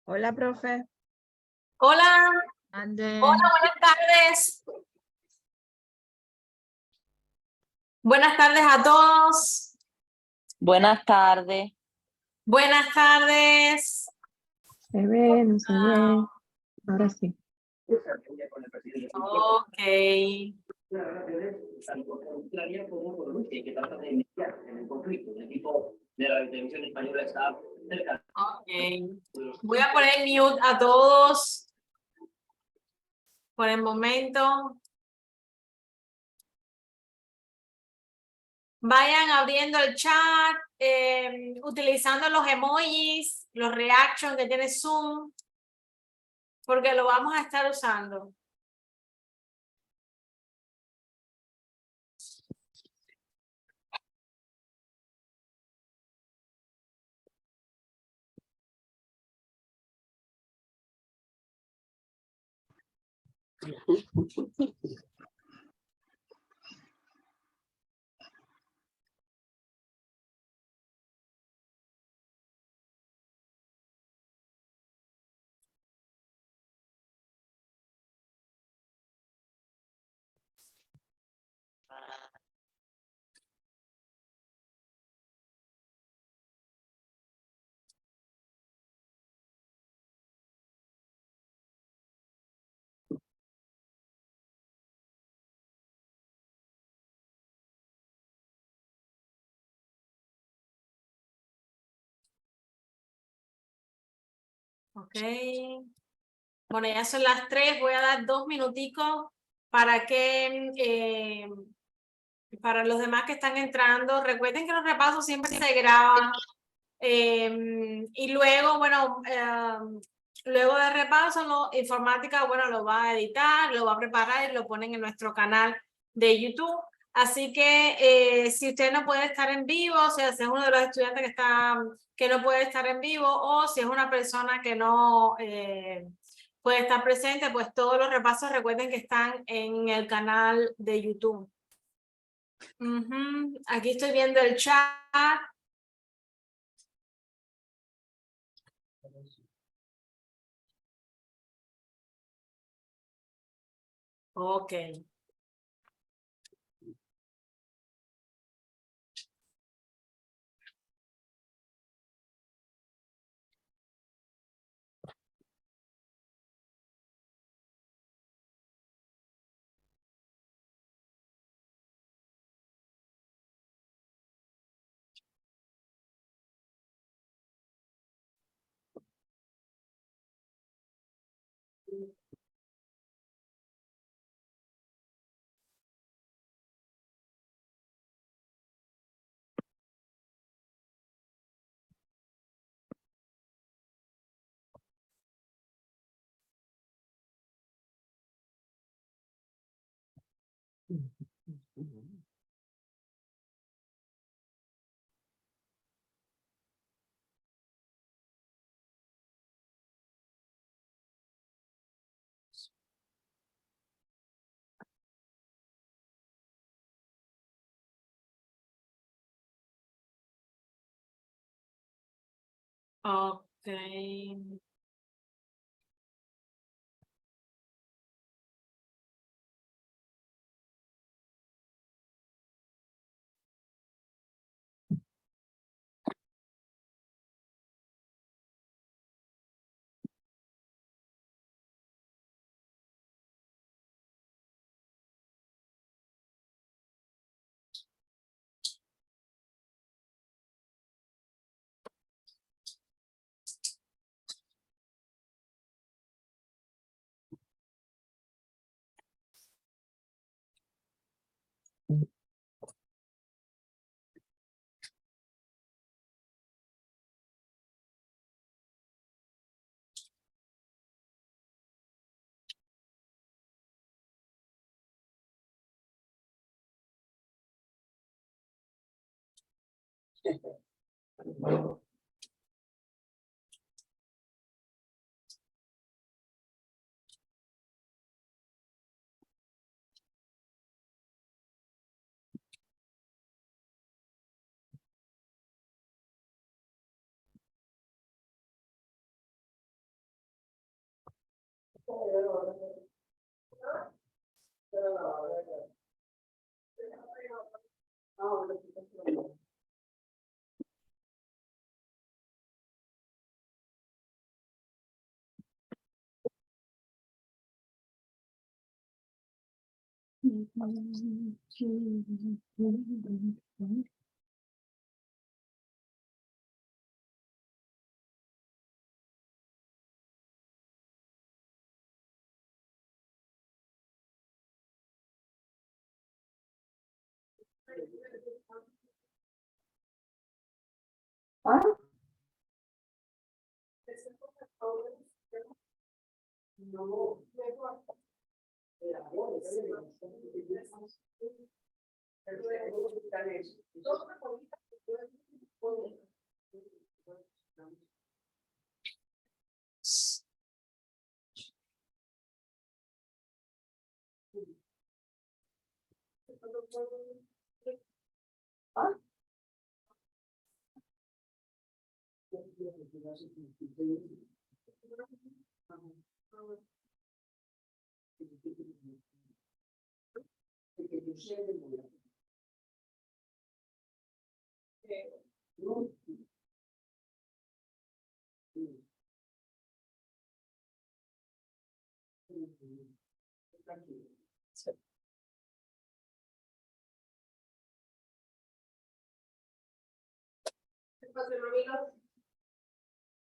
Hola, profe. Hola. Ande. Hola, buenas tardes. Buenas tardes a todos. Buenas tardes. Buenas tardes. Se ve, no se ve. Ahora sí. Ok. Ok. Voy a poner mute a todos por el momento. Vayan abriendo el chat, utilizando los emojis, los reactions que tiene Zoom, porque lo vamos a estar usando. Ok. Bueno, ya son las 3, voy a dar 2 minuticos para que, para los demás que están entrando, recuerden que los repasos siempre se graban. Y luego, bueno, luego de repaso, informática, bueno, lo va a editar, lo va a preparar y lo ponen en nuestro canal de YouTube. Así que si usted no puede estar en vivo, o sea, si es uno de los estudiantes que no puede estar en vivo, o si es una persona que no puede estar presente, pues todos los repasos recuerden que están en el canal de YouTube. Aquí estoy viendo el chat. Ok. Ok.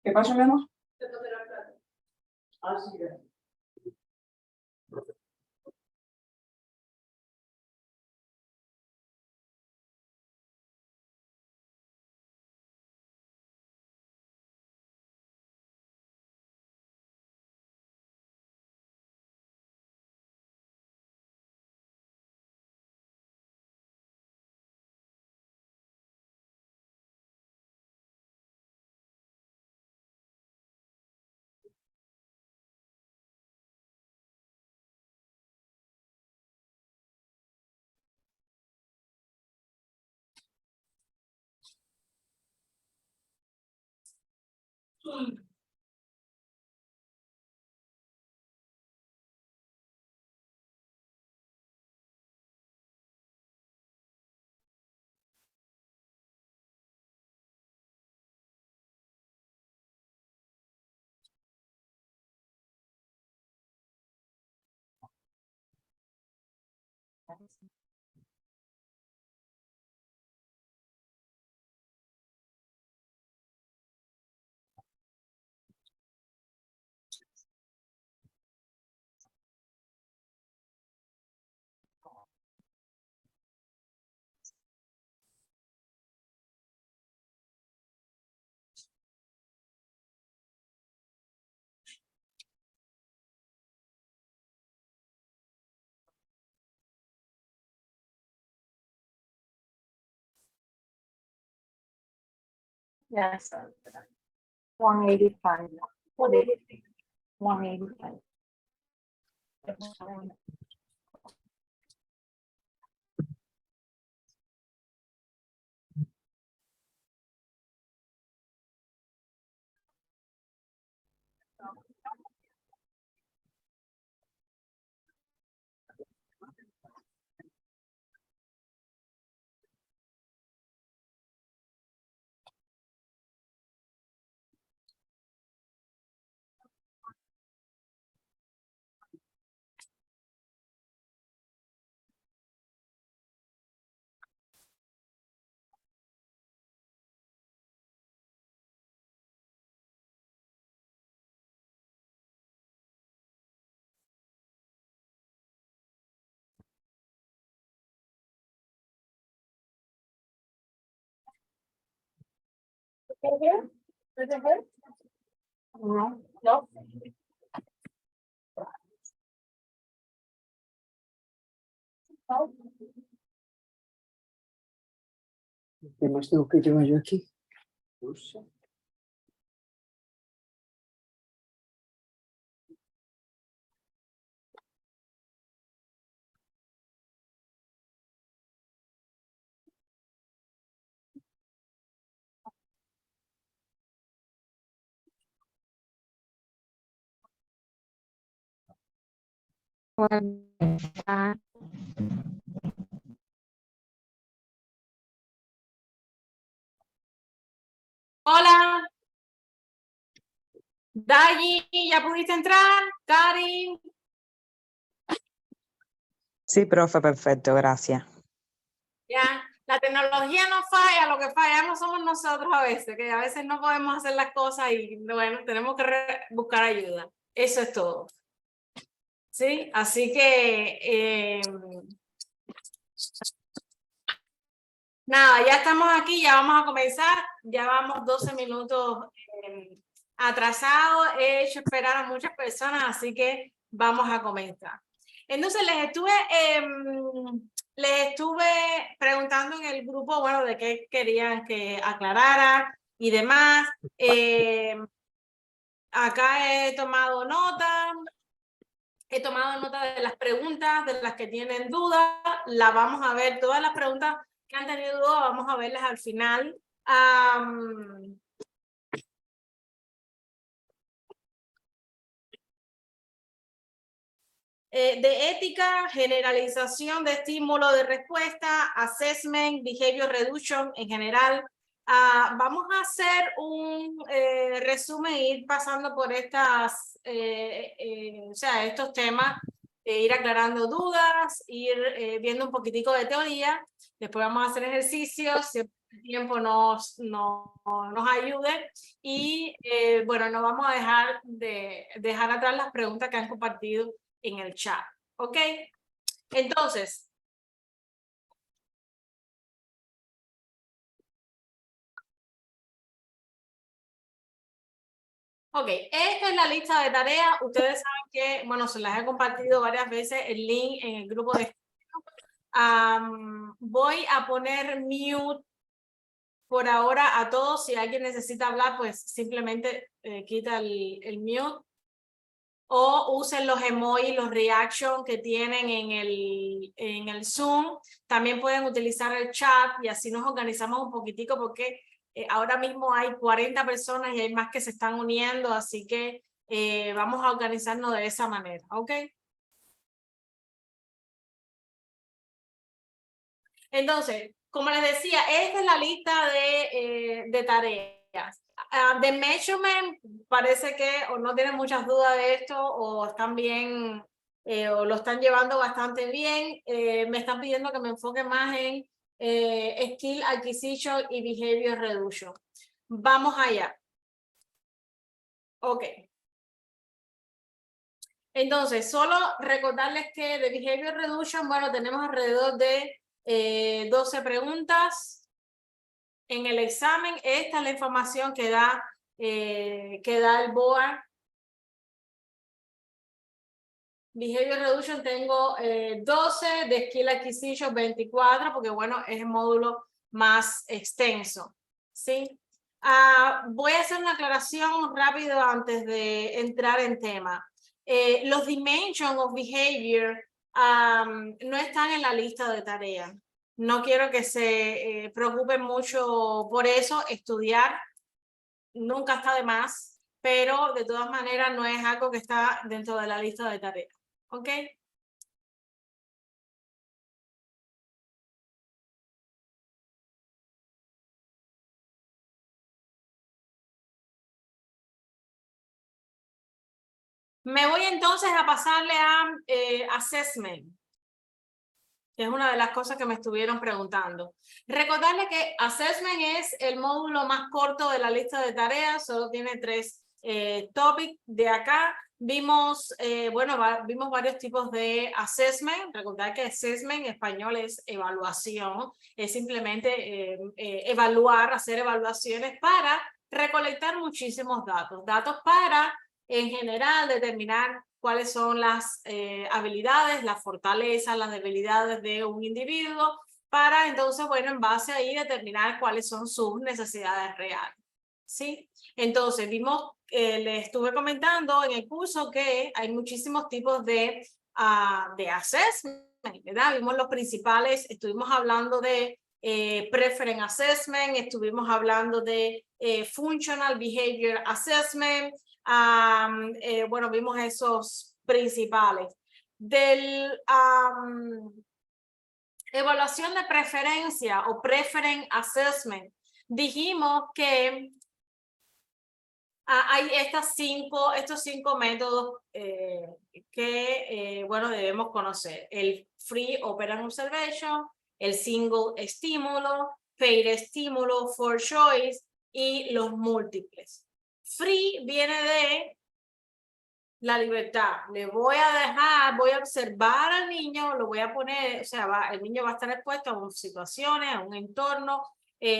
¿Qué pasa, mi amor? Ah, sí, gracias. Yes. 185. 185. No. ¿Qué más tengo que llevar yo aquí? No sé. Hola, Dayi, ¿ya pudiste entrar? Karin, Sí, profe, perfecto, gracias. ya. La tecnología no falla, lo que fallamos somos nosotros a veces, que a veces no podemos hacer las cosas y bueno, tenemos que buscar ayuda. Eso es todo. ¿Sí? Así que nada, ya estamos aquí, ya vamos a comenzar, ya vamos 12 minutos atrasados, he hecho esperar a muchas personas, así que vamos a comenzar. Entonces les estuve preguntando en el grupo, bueno, de qué querían que aclarara y demás. Acá he tomado nota de las preguntas, de las que tienen dudas, las vamos a ver, todas las preguntas que han tenido dudas, vamos a verlas al final. De ética, generalización de estímulo de respuesta, assessment, behavior reduction en general. Vamos a hacer un resumen e ir pasando por estas, o sea, estos temas, ir aclarando dudas, ir viendo un poquitico de teoría. Después vamos a hacer ejercicios, si el tiempo nos ayude. Y bueno, no vamos a dejar atrás las preguntas que han compartido en el chat, ¿ok? Entonces, ok, esta es la lista de tareas. Ustedes saben que, bueno, se las he compartido varias veces el link en el grupo de voy a poner mute por ahora a todos. Si alguien necesita hablar, pues simplemente quita el mute. O usen los emojis, los reaction que tienen en el Zoom. También pueden utilizar el chat y así nos organizamos un poquitico porque ahora mismo hay 40 personas y hay más que se están uniendo, así que vamos a organizarnos de esa manera, ¿ok? Entonces, como les decía, esta es la lista de tareas. De measurement, parece que o no tienen muchas dudas de esto o están bien, o lo están llevando bastante bien. Me están pidiendo que me enfoque más en skill acquisition y behavior reduction. Vamos allá. Ok. Entonces, solo recordarles que de behavior reduction, bueno, tenemos alrededor de 12 preguntas. En el examen, esta es la información que da el BOA. Behavior Reduction tengo 12, de Skill Acquisition 24, porque bueno, es el módulo más extenso, ¿sí? Voy a hacer una aclaración rápido antes de entrar en tema. Los Dimensions of Behavior no están en la lista de tareas. No quiero que se preocupen mucho por eso. Estudiar nunca está de más, pero de todas maneras no es algo que está dentro de la lista de tareas. ¿Ok? Me voy entonces a pasarle a assessment, que es una de las cosas que me estuvieron preguntando. Recordarle que assessment es el módulo más corto de la lista de tareas, solo tiene 3 topics. De acá vimos, vimos varios tipos de assessment. Recordar que assessment en español es evaluación, es simplemente evaluar, hacer evaluaciones para recolectar muchísimos datos. Datos para, en general, determinar cuáles son las habilidades, las fortalezas, las debilidades de un individuo, para entonces, bueno, en base ahí determinar cuáles son sus necesidades reales, ¿sí? Entonces, vimos, les estuve comentando en el curso que hay muchísimos tipos de assessment, ¿verdad? Vimos los principales, estuvimos hablando de Preference Assessment, estuvimos hablando de Functional Behavior Assessment. Bueno, vimos esos principales. del evaluación de preferencia o preference assessment, dijimos que hay estos cinco métodos que, bueno, debemos conocer. El Free Operant Observation, el Single Estímulo, Pair Estímulo, For Choice y los múltiples. Free viene de la libertad. Le voy a observar al niño, lo voy a poner, o sea, el niño va a estar expuesto a situaciones, a un entorno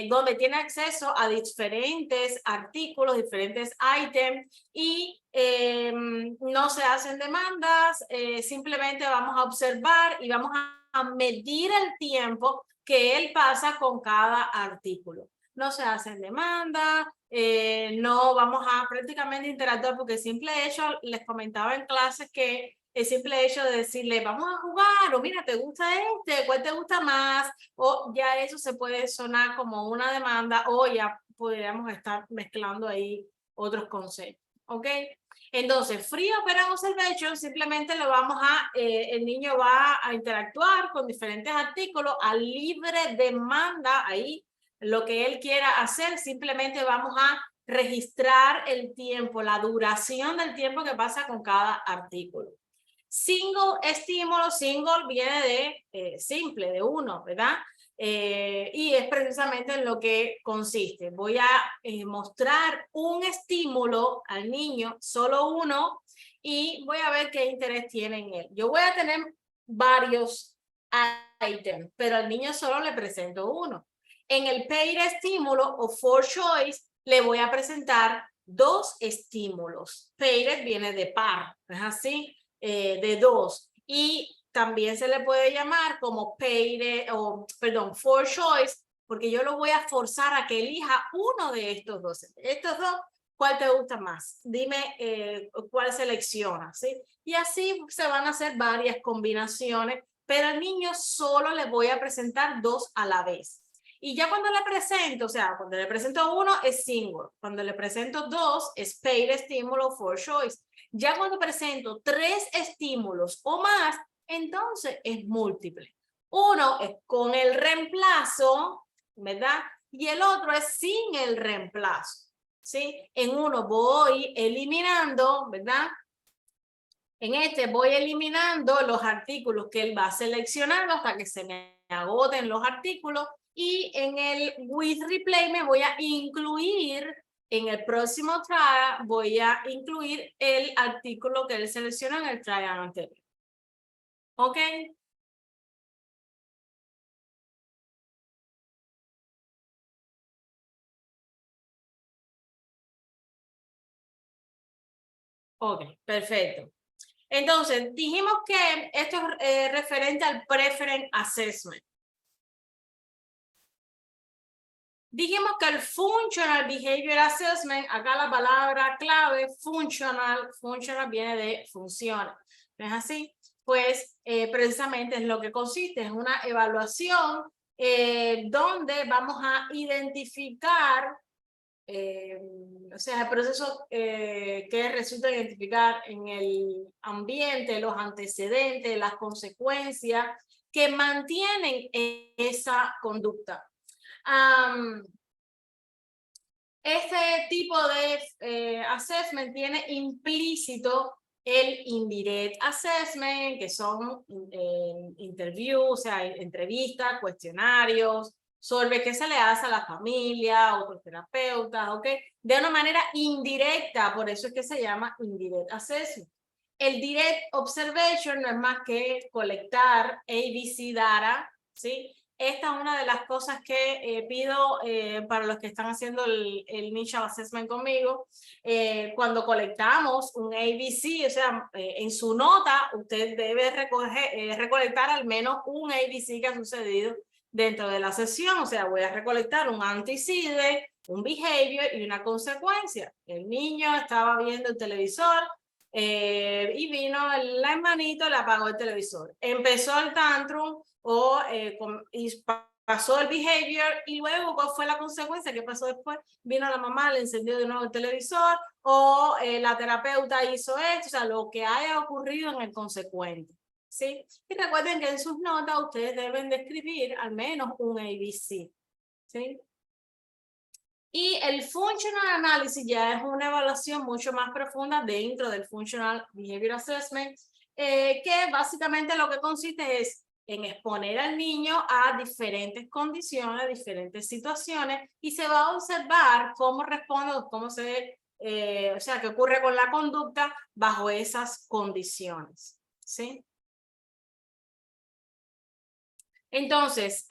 donde tiene acceso a diferentes artículos, diferentes ítems y no se hacen demandas, simplemente vamos a observar y vamos a medir el tiempo que él pasa con cada artículo. No se hacen demandas, no vamos a prácticamente interactuar porque el simple hecho, les comentaba en clases que el simple hecho de decirle vamos a jugar o mira, ¿te gusta ¿cuál te gusta más? O ya eso se puede sonar como una demanda o ya podríamos estar mezclando ahí otros conceptos, ¿ok? Entonces, Free Operant Observation simplemente lo vamos a, el niño va a interactuar con diferentes artículos a libre demanda ahí. Lo que él quiera hacer, simplemente vamos a registrar el tiempo, la duración del tiempo que pasa con cada artículo. Single estímulo, single viene de simple, de uno, ¿verdad? Y es precisamente en lo que consiste. Voy a mostrar un estímulo al niño, solo uno, y voy a ver qué interés tiene en él. Yo voy a tener varios ítems, pero al niño solo le presento uno. En el pair estímulo o for choice le voy a presentar dos estímulos. Paired viene de par, ¿es así? De dos. Y también se le puede llamar como paired for choice, porque yo lo voy a forzar a que elija uno de estos dos. Estos dos, ¿cuál te gusta más? Dime cuál selecciona, ¿sí? Y así se van a hacer varias combinaciones, pero al niño solo le voy a presentar dos a la vez. Y ya cuando le presento, o sea, cuando le presento uno es single, cuando le presento dos es pair estímulo for choice. Ya cuando presento tres estímulos o más, entonces es múltiple. Uno es con el reemplazo, ¿verdad? Y el otro es sin el reemplazo, ¿sí? En uno voy eliminando, ¿verdad? En este voy eliminando los artículos que él va seleccionando hasta que se me agoten los artículos. Y en el with replay me voy a incluir, en el próximo trial, voy a incluir el artículo que él seleccionó en el trial anterior. ¿Ok? Ok, perfecto. Entonces, dijimos que esto es referente al Preference Assessment. Dijimos que el Functional Behavior Assessment, acá la palabra clave, funcional viene de funciones, ¿no es así? Pues precisamente es lo que consiste, es una evaluación donde vamos a identificar, o sea, el proceso que resulta identificar en el ambiente, los antecedentes, las consecuencias que mantienen esa conducta. Este tipo de assessment tiene implícito el indirect assessment, que son interviews, o sea, entrevistas, cuestionarios, sobre qué se le hace a la familia, a otros terapeutas, ¿ok? De una manera indirecta, por eso es que se llama indirect assessment. El direct observation no es más que colectar ABC data, ¿sí? Esta es una de las cosas que pido para los que están haciendo el initial assessment conmigo. Cuando colectamos un ABC, o sea, en su nota, usted debe recolectar al menos un ABC que ha sucedido dentro de la sesión. O sea, voy a recolectar un antecedent, un behavior y una consecuencia. El niño estaba viendo el televisor, y vino la hermanito, le apagó el televisor. Empezó el tantrum y pasó el behavior y luego ¿cuál fue la consecuencia? ¿Qué pasó después? Vino la mamá, le encendió de nuevo el televisor o la terapeuta hizo esto, o sea, lo que haya ocurrido en el consecuente. ¿sí? Y recuerden que en sus notas ustedes deben de escribir al menos un ABC, ¿sí? Y el Functional Analysis ya es una evaluación mucho más profunda dentro del Functional Behavior Assessment, que básicamente lo que consiste es en exponer al niño a diferentes condiciones, diferentes situaciones, y se va a observar cómo responde o cómo o sea, qué ocurre con la conducta bajo esas condiciones, ¿sí? Entonces,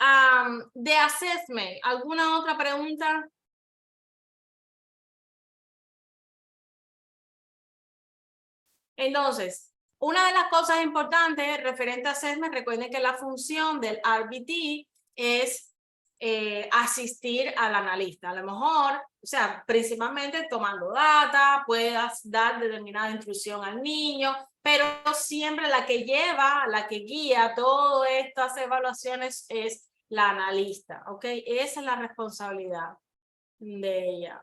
de assessment, ¿alguna otra pregunta? Entonces, una de las cosas importantes referente a assessment, recuerden que la función del RBT es asistir al analista. A lo mejor, o sea, principalmente tomando data, puedas dar determinada instrucción al niño, pero siempre la que lleva, la que guía todas estas evaluaciones es la analista, ¿ok? Esa es la responsabilidad de ella.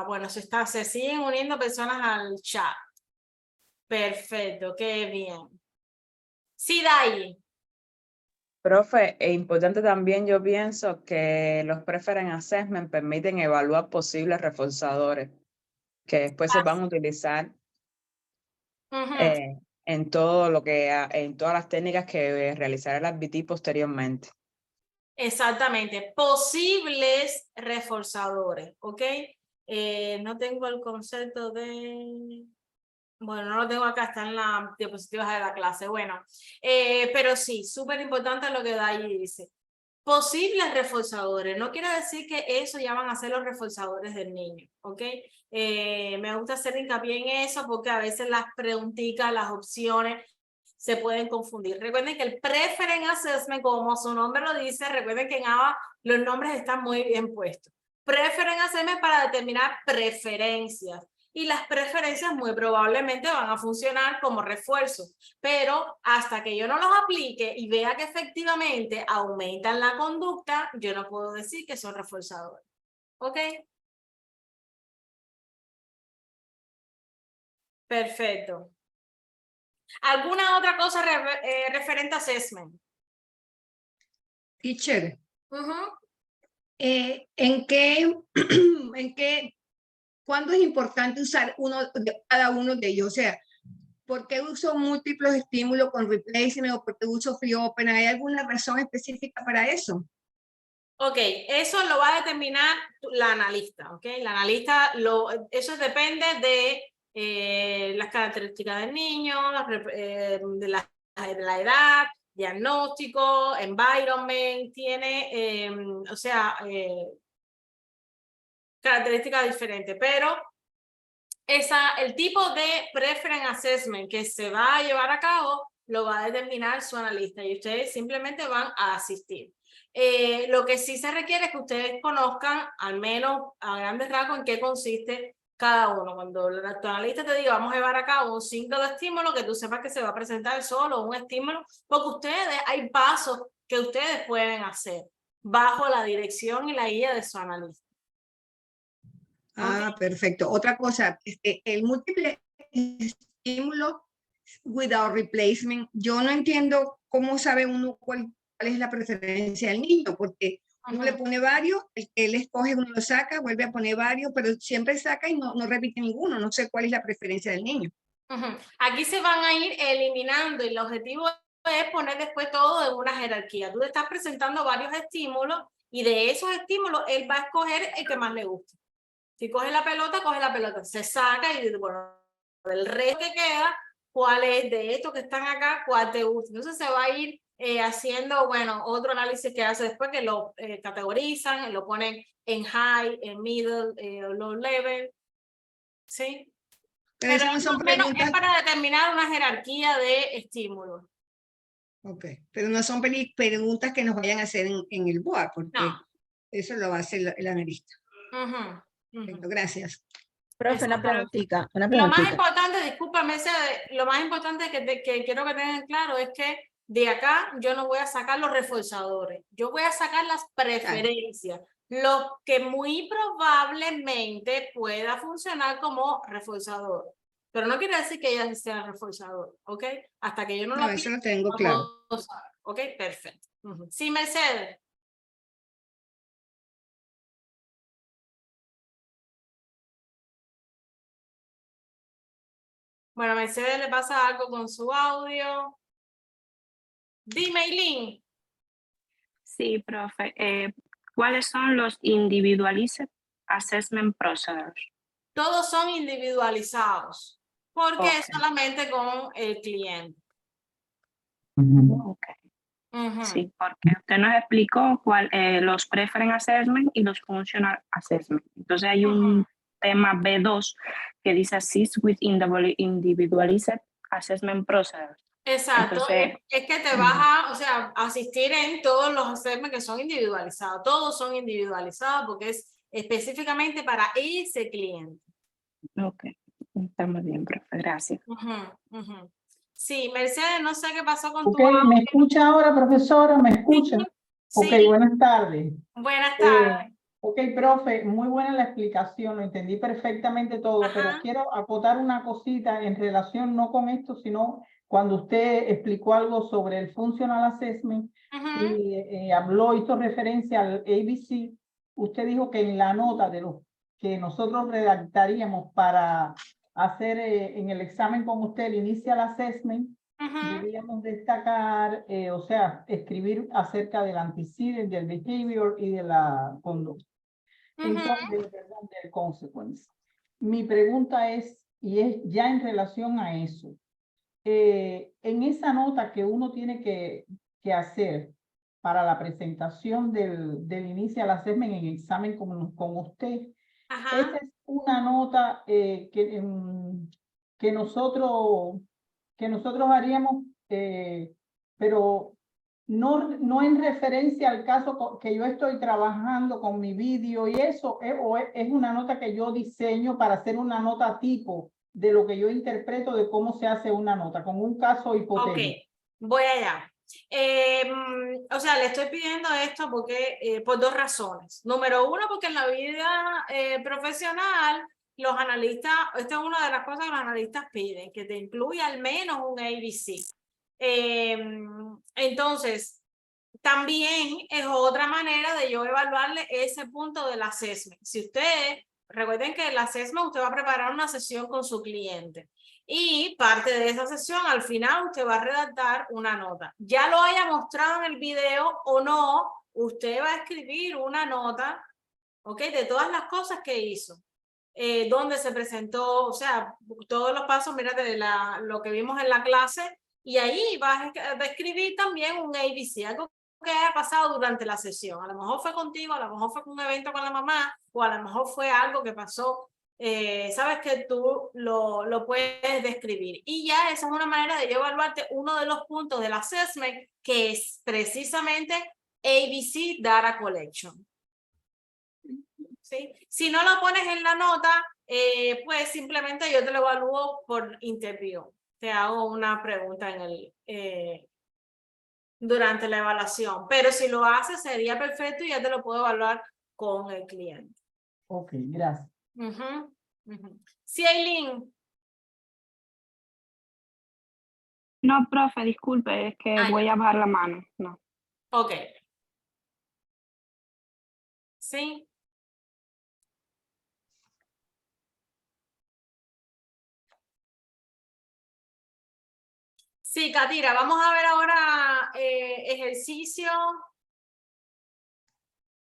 Bueno, se siguen uniendo personas al chat. Perfecto, qué bien. Sí, Dai. Profe, es importante también, yo pienso que los Preference Assessment permiten evaluar posibles reforzadores que después se van a utilizar en todo lo que, en todas las técnicas que realizará el RBT posteriormente. Exactamente, posibles reforzadores, ¿ok? No tengo el concepto de... Bueno, no lo tengo acá, está en las diapositivas de la clase. Bueno, pero sí, súper importante lo que Dai dice. Posibles reforzadores, no quiere decir que eso ya van a ser los reforzadores del niño, ¿ok? Me gusta hacer hincapié en eso porque a veces las preguntitas, las opciones se pueden confundir. Recuerden que el Preference Assessment, como su nombre lo dice, recuerden que en ABA los nombres están muy bien puestos. Preference Assessment para determinar preferencias. Y las preferencias muy probablemente van a funcionar como refuerzo, pero hasta que yo no los aplique y vea que efectivamente aumentan la conducta, yo no puedo decir que son reforzadores. ¿Ok? Perfecto. ¿Alguna otra cosa referente a assessment? Teacher, Uh-huh. ¿en qué, cuándo es importante usar cada uno de ellos? O sea, ¿por qué uso múltiples estímulos con replacement o por qué uso free open? ¿Hay alguna razón específica para eso? Ok, eso lo va a determinar la analista, ¿ok? La analista, eso depende de las características del niño, de la edad, diagnóstico, environment, tiene, o sea, características diferentes, pero el tipo de preference assessment que se va a llevar a cabo lo va a determinar su analista y ustedes simplemente van a asistir. Lo que sí se requiere es que ustedes conozcan, al menos a grandes rasgos, en qué consiste cada uno. Cuando el analista te diga, vamos a llevar a cabo un ciclo de estímulo, que tú sepas que se va a presentar solo un estímulo, porque ustedes, hay pasos que ustedes pueden hacer bajo la dirección y la guía de su analista. Ah, perfecto. Otra cosa, el múltiple estímulo without replacement, yo no entiendo cómo sabe uno cuál es la preferencia del niño, porque uno le pone varios, el que él escoge uno lo saca, vuelve a poner varios, pero siempre saca y no repite ninguno. No sé cuál es la preferencia del niño. Aquí se van a ir eliminando y el objetivo es poner después todo en una jerarquía. Tú le estás presentando varios estímulos y de esos estímulos él va a escoger el que más le guste. Si coge la pelota, se saca y bueno, del resto que queda, ¿cuál es de estos que están acá? ¿Cuál te gusta? Entonces se va a ir haciendo, bueno, otro análisis que hace después que lo categorizan, lo ponen en high, en middle, low level, ¿sí? Pero no son preguntas... es para determinar una jerarquía de estímulos. Ok, pero no son preguntas que nos vayan a hacer en el board, porque No. eso lo va a hacer el analista. Perfecto, gracias. Profe, una preguntita. Lo más importante, discúlpame, lo más importante que quiero que tengan claro es que de acá yo no voy a sacar los reforzadores, yo voy a sacar las preferencias, lo que muy probablemente pueda funcionar como reforzador. pero no quiere decir que ella sea reforzador, ¿ok? Hasta que yo no No, lo eso pida, lo tengo no claro. puedo saber, ¿ok? Perfecto. Sí, Mercedes. Bueno, a Mercedes le pasa algo con su audio. Dime, Eileen. Sí, profe. ¿Cuáles son los Individualized Assessment Procedures? Todos son individualizados, porque es Ok. solamente con el cliente. Ok. Ujú. Sí, porque usted nos explicó los Preference Assessment y los Functional Assessment. Entonces hay un tema B2 que dice Assist with Individualized Assessment Procedures. Exacto, Entonces, es que te vas a, o sea, asistir en todos los assessments que son individualizados. Todos son individualizados porque es específicamente para ese cliente. ok, está muy bien, profe, gracias. Ujú. Sí, Mercedes, no sé qué pasó con Ok, tu audio. ¿me escucha ahora, profesora? ¿Me escucha? Ok, Sí, buenas tardes. buenas tardes. Ok, profe, muy buena la explicación, lo entendí perfectamente todo, pero Ajá. quiero acotar una cosita en relación no con esto, sino cuando usted explicó algo sobre el Functional Assessment Ujú. y habló, hizo referencia al ABC, usted dijo que en la nota de lo que nosotros redactaríamos para hacer en el examen con usted el Initial Assessment, Ujú. debíamos destacar, o sea, escribir acerca del antecedent, del behavior y de la conducta. Ujú. Entonces, perdón, del consequence. Mi pregunta es, y es ya en relación a eso, en esa nota que uno tiene que hacer para la presentación del Initial Assessment en examen con usted, Ajá. esa es una nota que nosotros haríamos, pero no en referencia al caso que yo estoy trabajando con mi vídeo y eso, o es una nota que yo diseño para hacer una nota tipo de lo que yo interpreto de cómo se hace una nota, con un caso Ok, hipotético. voy allá. O sea, le estoy pidiendo esto porque por dos razones. Número uno, porque en la vida profesional, los analistas, esta es una de las cosas que los analistas piden, que te incluya al menos un ABC. Entonces, también es otra manera de yo evaluarle ese punto del assessment. Si usted, recuerden que el assessment usted va a preparar una sesión con su cliente. Y parte de esa sesión, al final, usted va a redactar una nota. Ya lo haya mostrado en el video o no, usted va a escribir una nota, ¿ok? De todas las cosas que hizo. Dónde se presentó, o sea, todos los pasos, mírate, de lo que vimos en la clase. Y ahí vas a escribir también un ABC, algo que haya pasado durante la sesión. A lo mejor fue contigo, a lo mejor fue un evento con la mamá, o a lo mejor fue algo que pasó. Sabes que tú lo puedes describir. Y ya esa es una manera de yo evaluarte uno de los puntos del assessment, que es precisamente ABC Data Collection. ¿Sí? Si no lo pones en la nota, pues simplemente yo te lo evalúo por interview. Te hago una pregunta durante la evaluación. Pero si lo haces, sería perfecto y ya te lo puedo evaluar con el cliente. Ok, gracias. Sí, Eileen. no, profe, disculpe, es que Ah, voy ya. a bajar la mano. No. Ok. Sí. Sí, Katira, vamos a ver ahora ejercicio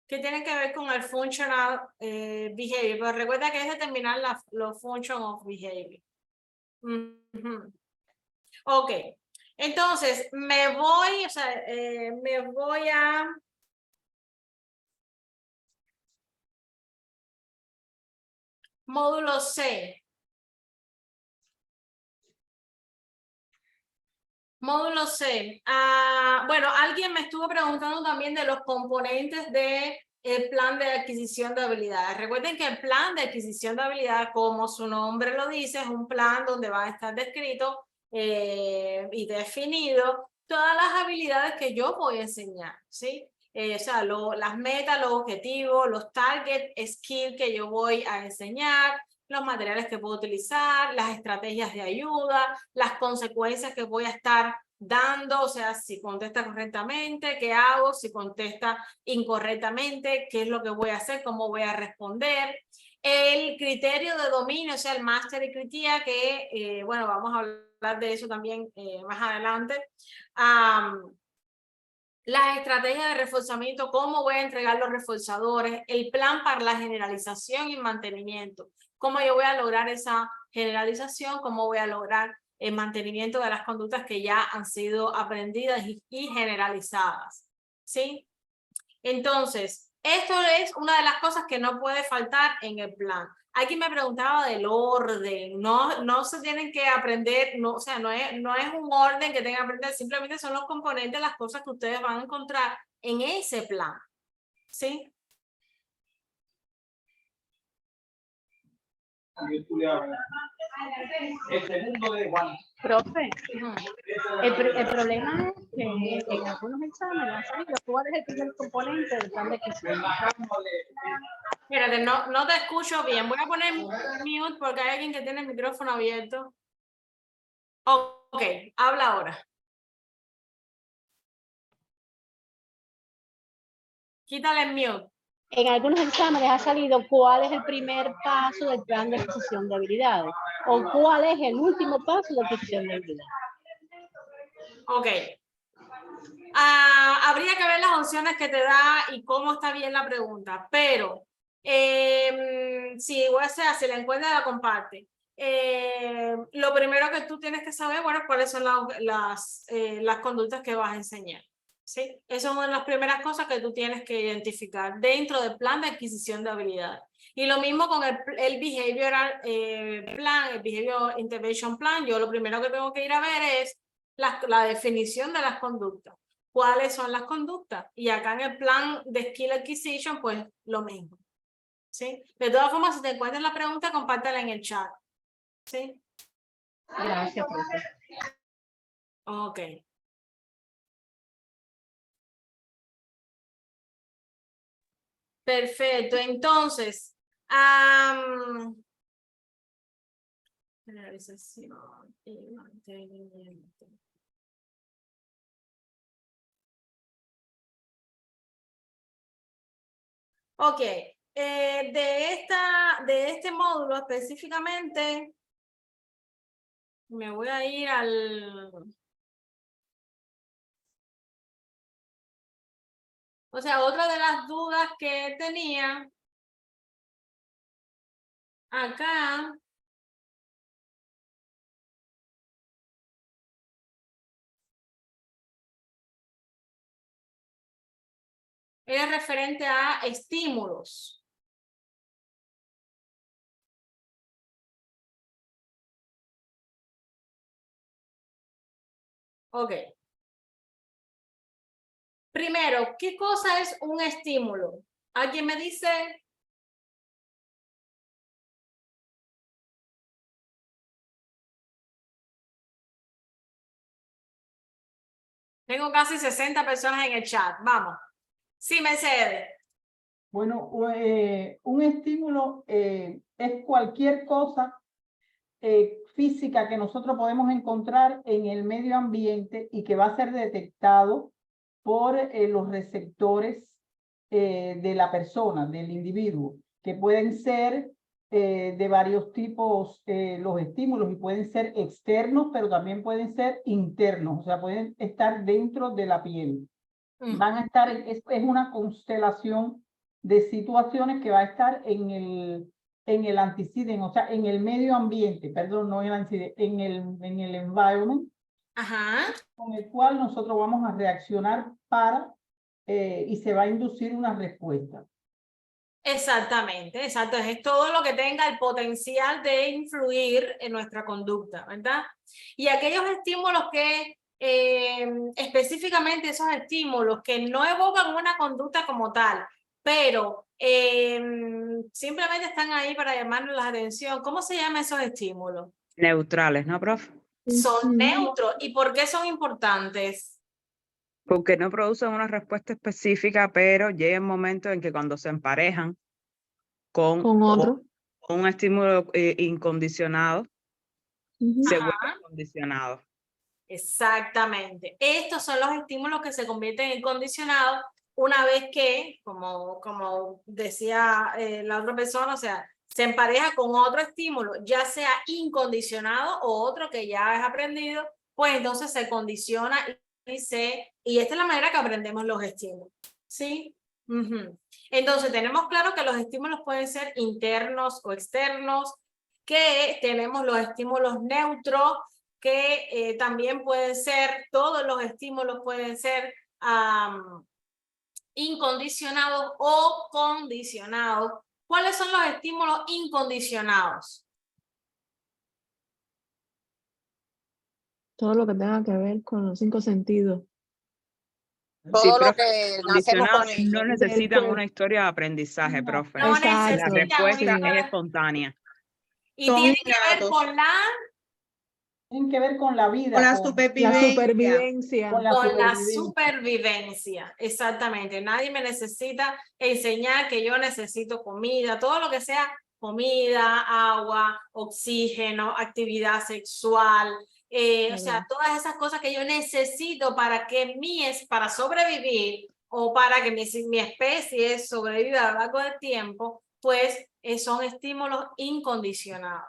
que tiene que ver con el functional behavior. Pero recuerda que es determinar los function of behavior. Ok. Entonces, me voy a... Módulo C. Módulo C. Bueno, alguien me estuvo preguntando también de los componentes del plan de adquisición de habilidades. Recuerden que el plan de adquisición de habilidades, como su nombre lo dice, es un plan donde va a estar descrito y definido todas las habilidades que yo voy a enseñar, ¿sí? O sea, las metas, los objetivos, los target skills que yo voy a enseñar, los materiales que puedo utilizar, las estrategias de ayuda, las consecuencias que voy a estar dando, o sea, si contesta correctamente, qué hago, si contesta incorrectamente, qué es lo que voy a hacer, cómo voy a responder. El criterio de dominio, o sea, el Mastery Criteria, que, bueno, vamos a hablar de eso también más adelante. Las estrategias de reforzamiento, cómo voy a entregar los reforzadores, el plan para la generalización y mantenimiento, cómo yo voy a lograr esa generalización, cómo voy a lograr el mantenimiento de las conductas que ya han sido aprendidas y generalizadas, ¿sí? Entonces, esto es una de las cosas que no puede faltar en el plan. Aquí me preguntaba del orden, no se tienen que aprender, no, o sea, no es un orden que tengan que aprender, simplemente son los componentes, las cosas que ustedes van a encontrar en ese plan, ¿sí? Profe, el problema es que en algunos exámenes han salido cuál es el primer componente del plan de adquisición. Espérate, no te escucho bien. Voy a poner mute porque hay alguien que tiene el micrófono abierto. Ok, habla ahora. Quítale el mute. En algunos exámenes ha salido cuál es el primer paso del plan de adquisición de habilidades o cuál es el último paso de adquisición de habilidades. Ok. Habría que ver las opciones que te da y cómo está bien la pregunta, pero si si la encuentra la comparte. Lo primero que tú tienes que saber, bueno, cuáles son las conductas que vas a enseñar. ¿Sí? Esa es una de las primeras cosas que tú tienes que identificar dentro del plan de adquisición de habilidades. Y lo mismo con el behavioral plan, el behavior intervention plan. Yo lo primero que tengo que ir a ver es la definición de las conductas. ¿Cuáles son las conductas? Y acá en el plan de skill acquisition, pues lo mismo. ¿Sí? De todas formas, si te encuentras la pregunta, compártela en el chat. ¿Sí? Gracias, profe. Ok. Perfecto, entonces, generalización y mantenimiento. Ok, de este módulo específicamente, me voy a ir al... O sea, otra de las dudas que tenía acá era referente a estímulos. Ok. Primero, ¿qué cosa es un estímulo? ¿Alguien me dice? Tengo casi 60 personas en el chat. Vamos. Sí, Mercedes. Bueno, un estímulo es cualquier cosa física que nosotros podemos encontrar en el medio ambiente y que va a ser detectado por los receptores de la persona, del individuo, que pueden ser de varios tipos los estímulos y pueden ser externos, pero también pueden ser internos, o sea, pueden estar dentro de la piel. Van a estar, es una constelación de situaciones que va a estar en el antecedent, o sea, en el medio ambiente, perdón, no en el antecedent, en el environment, Ajá. con el cual nosotros vamos a reaccionar y se va a inducir una respuesta. Exactamente, exacto. Es todo lo que tenga el potencial de influir en nuestra conducta, ¿verdad? Y aquellos estímulos que, específicamente esos estímulos que no evocan una conducta como tal, pero simplemente están ahí para llamarnos la atención. ¿Cómo se llaman esos estímulos? Neutrales, ¿no, profe? Son neutros. ¿Y por qué son importantes? Porque no producen una respuesta específica, pero llega un momento en que cuando se emparejan con Con otro. Un estímulo incondicionado se vuelve condicionado. Exactamente. Estos son los estímulos que se convierten en condicionados una vez que, como decía la otra persona, o sea, se empareja con otro estímulo, ya sea incondicionado o otro que ya es aprendido, pues entonces se condiciona y esta es la manera que aprendemos los estímulos. ¿Sí? Entonces tenemos claro que los estímulos pueden ser internos o externos, que tenemos los estímulos neutros, que también pueden ser, todos los estímulos pueden ser incondicionados o condicionados. ¿Cuáles son los estímulos incondicionados? Todo lo que tenga que ver con los 5 sentidos. Sí, Todo lo profe, que nacemos condicionados con ellos. no necesitan una historia de aprendizaje, profe. No Exacto. La necesitan respuesta una- es espontánea. y Son tiene que ver innatos. con la Tienen que ver con la vida. Con la La supervivencia. Con la con la supervivencia. supervivencia, exactamente. Nadie me necesita enseñar que yo necesito comida, todo lo que sea comida, agua, oxígeno, actividad sexual, o sea, todas esas cosas que yo necesito para que para sobrevivir o para que mi especie sobreviva a lo largo del tiempo, pues son estímulos incondicionados.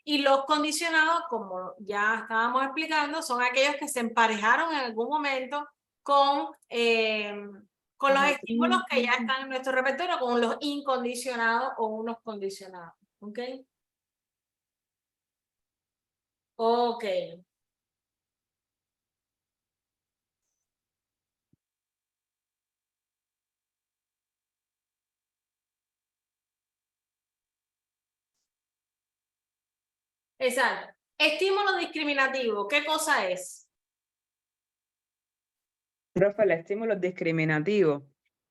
Y los condicionados, como ya estábamos explicando, son aquellos que se emparejaron en algún momento con los estímulos que ya están en nuestro repertorio, con los incondicionados o unos condicionados. ¿Ok? Ok. Exacto. Estímulo discriminativo, ¿qué cosa es? Profe, el estímulo discriminativo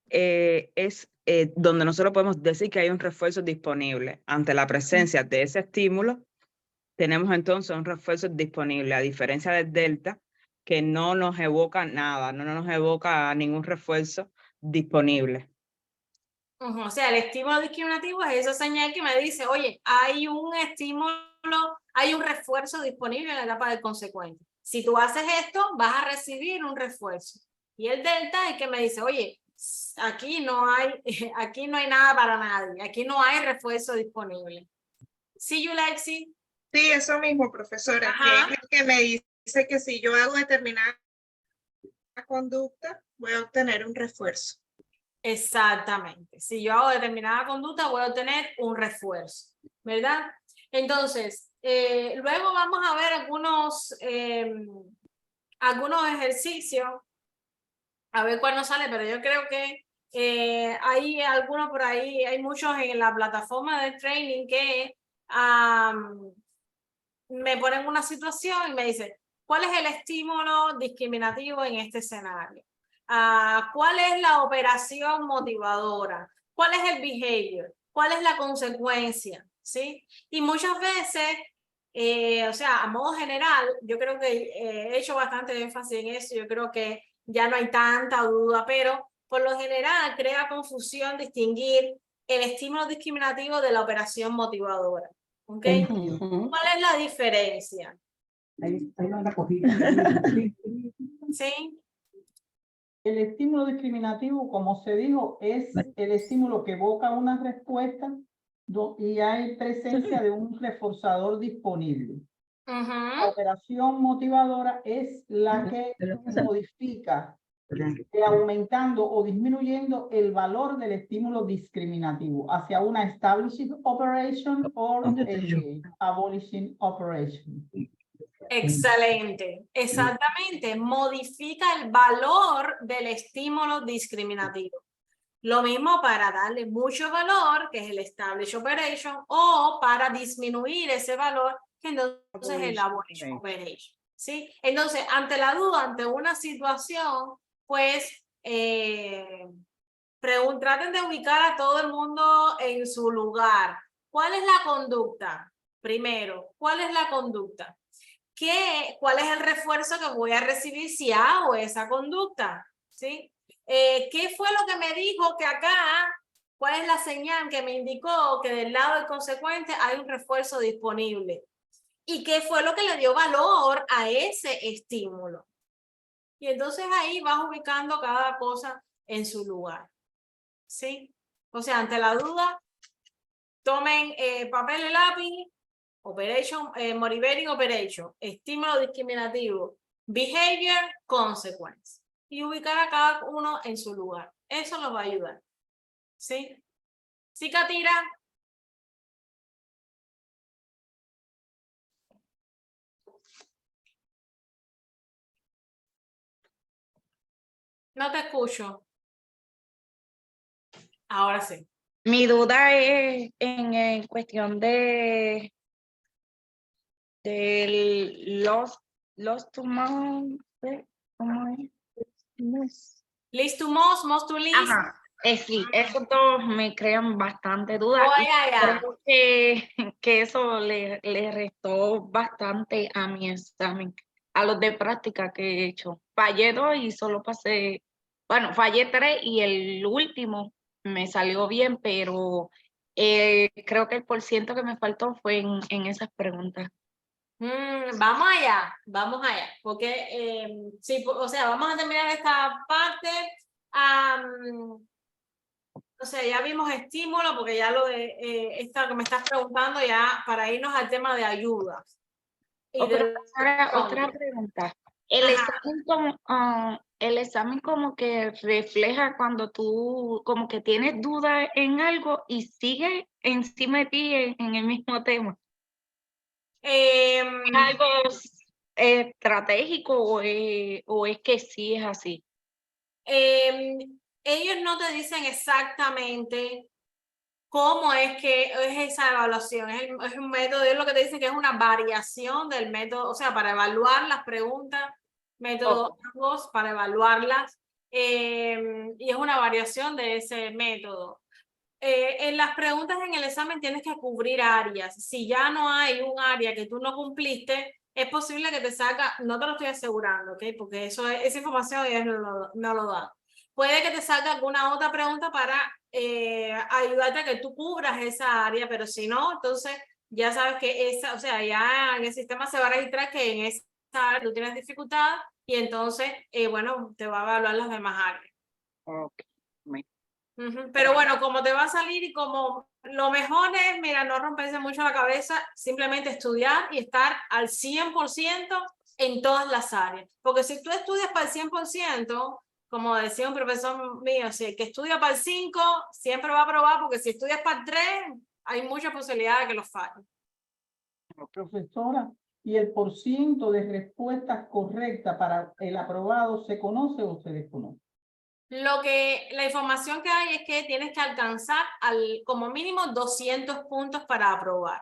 es donde nosotros podemos decir que hay un refuerzo disponible. Ante la presencia de ese estímulo, tenemos entonces un refuerzo disponible, a diferencia del delta, que no nos evoca nada, no nos evoca ningún refuerzo disponible. O sea, el estímulo discriminativo es esa señal que me dice, oye, hay un estímulo, hay un refuerzo disponible en la etapa del consecuente. Si tú haces esto, vas a recibir un refuerzo. Y el delta es que me dice, oye, aquí no hay nada para nadie, aquí no hay refuerzo disponible. ¿Sí, Yulexi? Sí, eso mismo, profesora, Ajá. que es el que me dice que si yo hago determinada conducta, voy a obtener un refuerzo. Exactamente. Si yo hago determinada conducta, voy a obtener un refuerzo, ¿verdad? Entonces, luego vamos a ver algunos ejercicios, a ver cuál nos sale, pero yo creo que hay algunos por ahí, hay muchos en la plataforma de training que me ponen una situación y me dicen, ¿cuál es el estímulo discriminativo en este escenario? ¿Cuál es la operación motivadora? ¿Cuál es el behavior? ¿Cuál es la consecuencia? ¿Sí? Y muchas veces, o sea, a modo general, yo creo que he hecho bastante énfasis en eso, yo creo que ya no hay tanta duda, pero por lo general crea confusión distinguir el estímulo discriminativo de la operación motivadora. ¿Ok? ¿Cuál es la diferencia? Ahí va la cogida. ¿Sí? El estímulo discriminativo, como se dijo, es el estímulo que evoca una respuesta y hay presencia de un reforzador disponible. La operación motivadora es la que modifica, aumentando o disminuyendo el valor del estímulo discriminativo hacia una establishing operation o abolishing operation. Excelente, exactamente, modifica el valor del estímulo discriminativo. Lo mismo para darle mucho valor, que es el establish operation, o para disminuir ese valor, que entonces es el abolish operation. ¿Sí? Entonces, ante la duda, ante una situación, pues traten de ubicar a todo el mundo en su lugar. ¿Cuál es la conducta? Primero, ¿cuál es la conducta? ¿Cuál es el refuerzo que voy a recibir si hago esa conducta? ¿Sí? ¿Qué fue lo que me dijo que acá ¿Cuál es la señal que me indicó que del lado del consecuente hay un refuerzo disponible? ¿Y qué fue lo que le dio valor a ese estímulo? Y entonces ahí vas ubicando cada cosa en su lugar. ¿Sí? O sea, ante la duda, tomen papel y lápiz, operation, motivating operation, estímulo discriminativo, behavior, consequence. Y ubicar a cada uno en su lugar. Eso nos va a ayudar. ¿Sí? ¿Sí, Katira? No te escucho. Ahora sí. Mi duda es en cuestión de del lost to most, ¿cómo es? List to most to least. Ajá, sí, esos dos me crean bastante duda Oh, y yeah. creo que eso le restó bastante a mi examen, a los de práctica que he hecho. Fallé 2 y solo pasé, bueno, fallé 3 y el último me salió bien, pero creo que el % que me faltó fue en esas preguntas. Vamos allá, porque sí, o sea, vamos a terminar esta parte. O sea, ya vimos estímulo, porque ya lo de esta que me estás preguntando, ya para irnos al tema de ayuda. Y Otra pregunta. El examen como que refleja cuando tú como que tienes dudas en algo y sigues encima de ti en el mismo tema. ¿Es algo estratégico o es que sí es así? Ellos no te dicen exactamente cómo es que es esa evaluación. Es un método, ellos lo que te dicen que es una variación del método, o sea, para evaluar las preguntas, métodos para evaluarlas, y es una variación de ese método. En las preguntas en el examen tienes que cubrir áreas. Si ya no hay un área que tú no cumpliste, es posible que te salga, no te lo estoy asegurando, ¿ok? Porque esa información ellos no lo dan. Puede que te salga alguna otra pregunta para ayudarte a que tú cubras esa área, pero si no, entonces ya sabes que esa, o sea, ya en el sistema se va a registrar que en esa área tú tienes dificultad y entonces, bueno, te va a evaluar las demás áreas. Okay. Pero bueno, como te va a salir y como lo mejor es, mira, no romperse mucho la cabeza, simplemente estudiar y estar al 100% en todas las áreas. Porque si tú estudias para el 100%, como decía un profesor mío, si el que estudia para el 5 siempre va a aprobar, porque si estudias para el 3, hay mucha posibilidad de que lo falle. Profesora, ¿y el % de respuestas correctas para el aprobado se conoce o se desconoce? La información que hay es que tienes que alcanzar como mínimo 200 puntos para aprobar.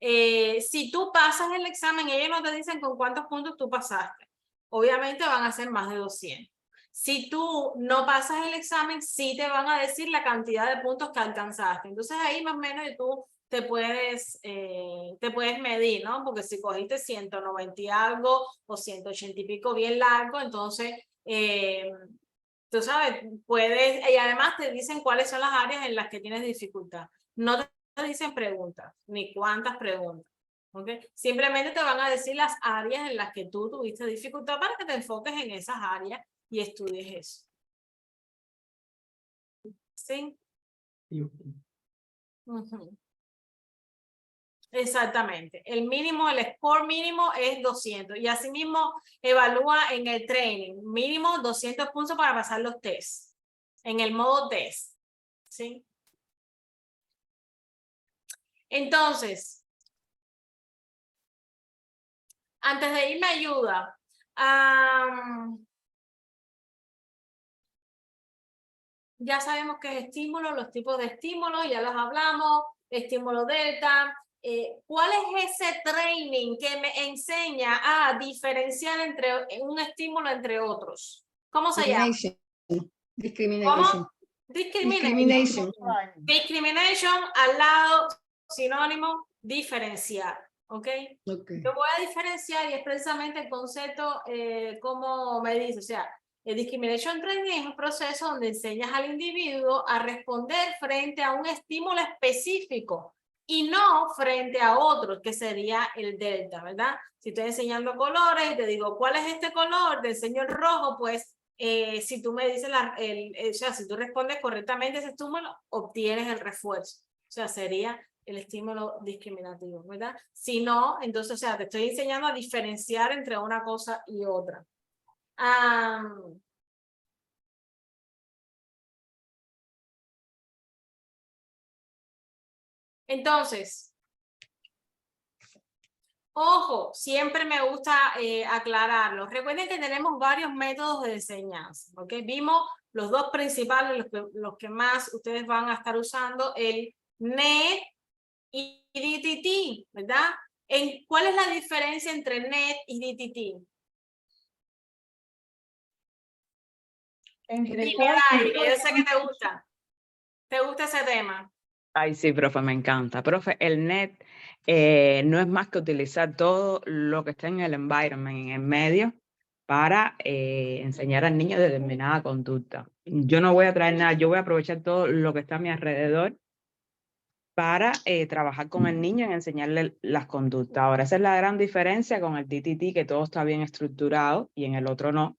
Si tú pasas el examen, ellos no te dicen con cuántos puntos tú pasaste. Obviamente van a ser más de 200. Si tú no pasas el examen, sí te van a decir la cantidad de puntos que alcanzaste. Entonces ahí más o menos tú te puedes medir, ¿no? Porque si cogiste 190 y algo o 180 y pico bien largo, entonces tú sabes, puedes, y además te dicen cuáles son las áreas en las que tienes dificultad. No te dicen preguntas, ni cuántas preguntas. ¿Okay? Simplemente te van a decir las áreas en las que tú tuviste dificultad para que te enfoques en esas áreas y estudies eso. ¿Sí? Exactamente. El score mínimo es 200 y asimismo evalúa en el training mínimo 200 puntos para pasar los tests en el modo test. ¿Sí? Entonces, antes de irme a ayuda, ya sabemos qué es estímulo, los tipos de estímulos, ya los hablamos, estímulo delta. ¿Cuál es ese training que me enseña a diferenciar entre un estímulo entre otros? ¿Cómo se llama? Discrimination. Discrimination. Discrimination al lado sinónimo diferenciar. ¿Ok? Yo voy a diferenciar y es precisamente el concepto como me dice, o sea, El discrimination training es un proceso donde enseñas al individuo a responder frente a un estímulo específico y no frente a otro, que sería el delta, ¿verdad? Si estoy enseñando colores y te digo, ¿cuál es este color? Te enseño el rojo, pues si tú me dices, o sea, si tú respondes correctamente ese estímulo, obtienes el refuerzo. O sea, sería el estímulo discriminativo, ¿verdad? Si no, entonces, o sea, te estoy enseñando a diferenciar entre una cosa y otra. Entonces, ojo, siempre me gusta aclararlo. Recuerden que tenemos varios métodos de enseñanza, ¿ok? Vimos los dos principales, los que más ustedes van a estar usando, el NET y DTT, ¿verdad? ¿Cuál es la diferencia entre NET y DTT? Dime, Dani, que yo sé que te gusta. ¿Te gusta ese tema? Ay, sí, profe, me encanta. Profe, el NET no es más que utilizar todo lo que está en el environment, en el medio, para enseñar al niño determinada conducta. Yo no voy a traer nada, yo voy a aprovechar todo lo que está a mi alrededor para trabajar con el niño y enseñarle las conductas. Ahora, esa es la gran diferencia con el DTT, que todo está bien estructurado y en el otro no.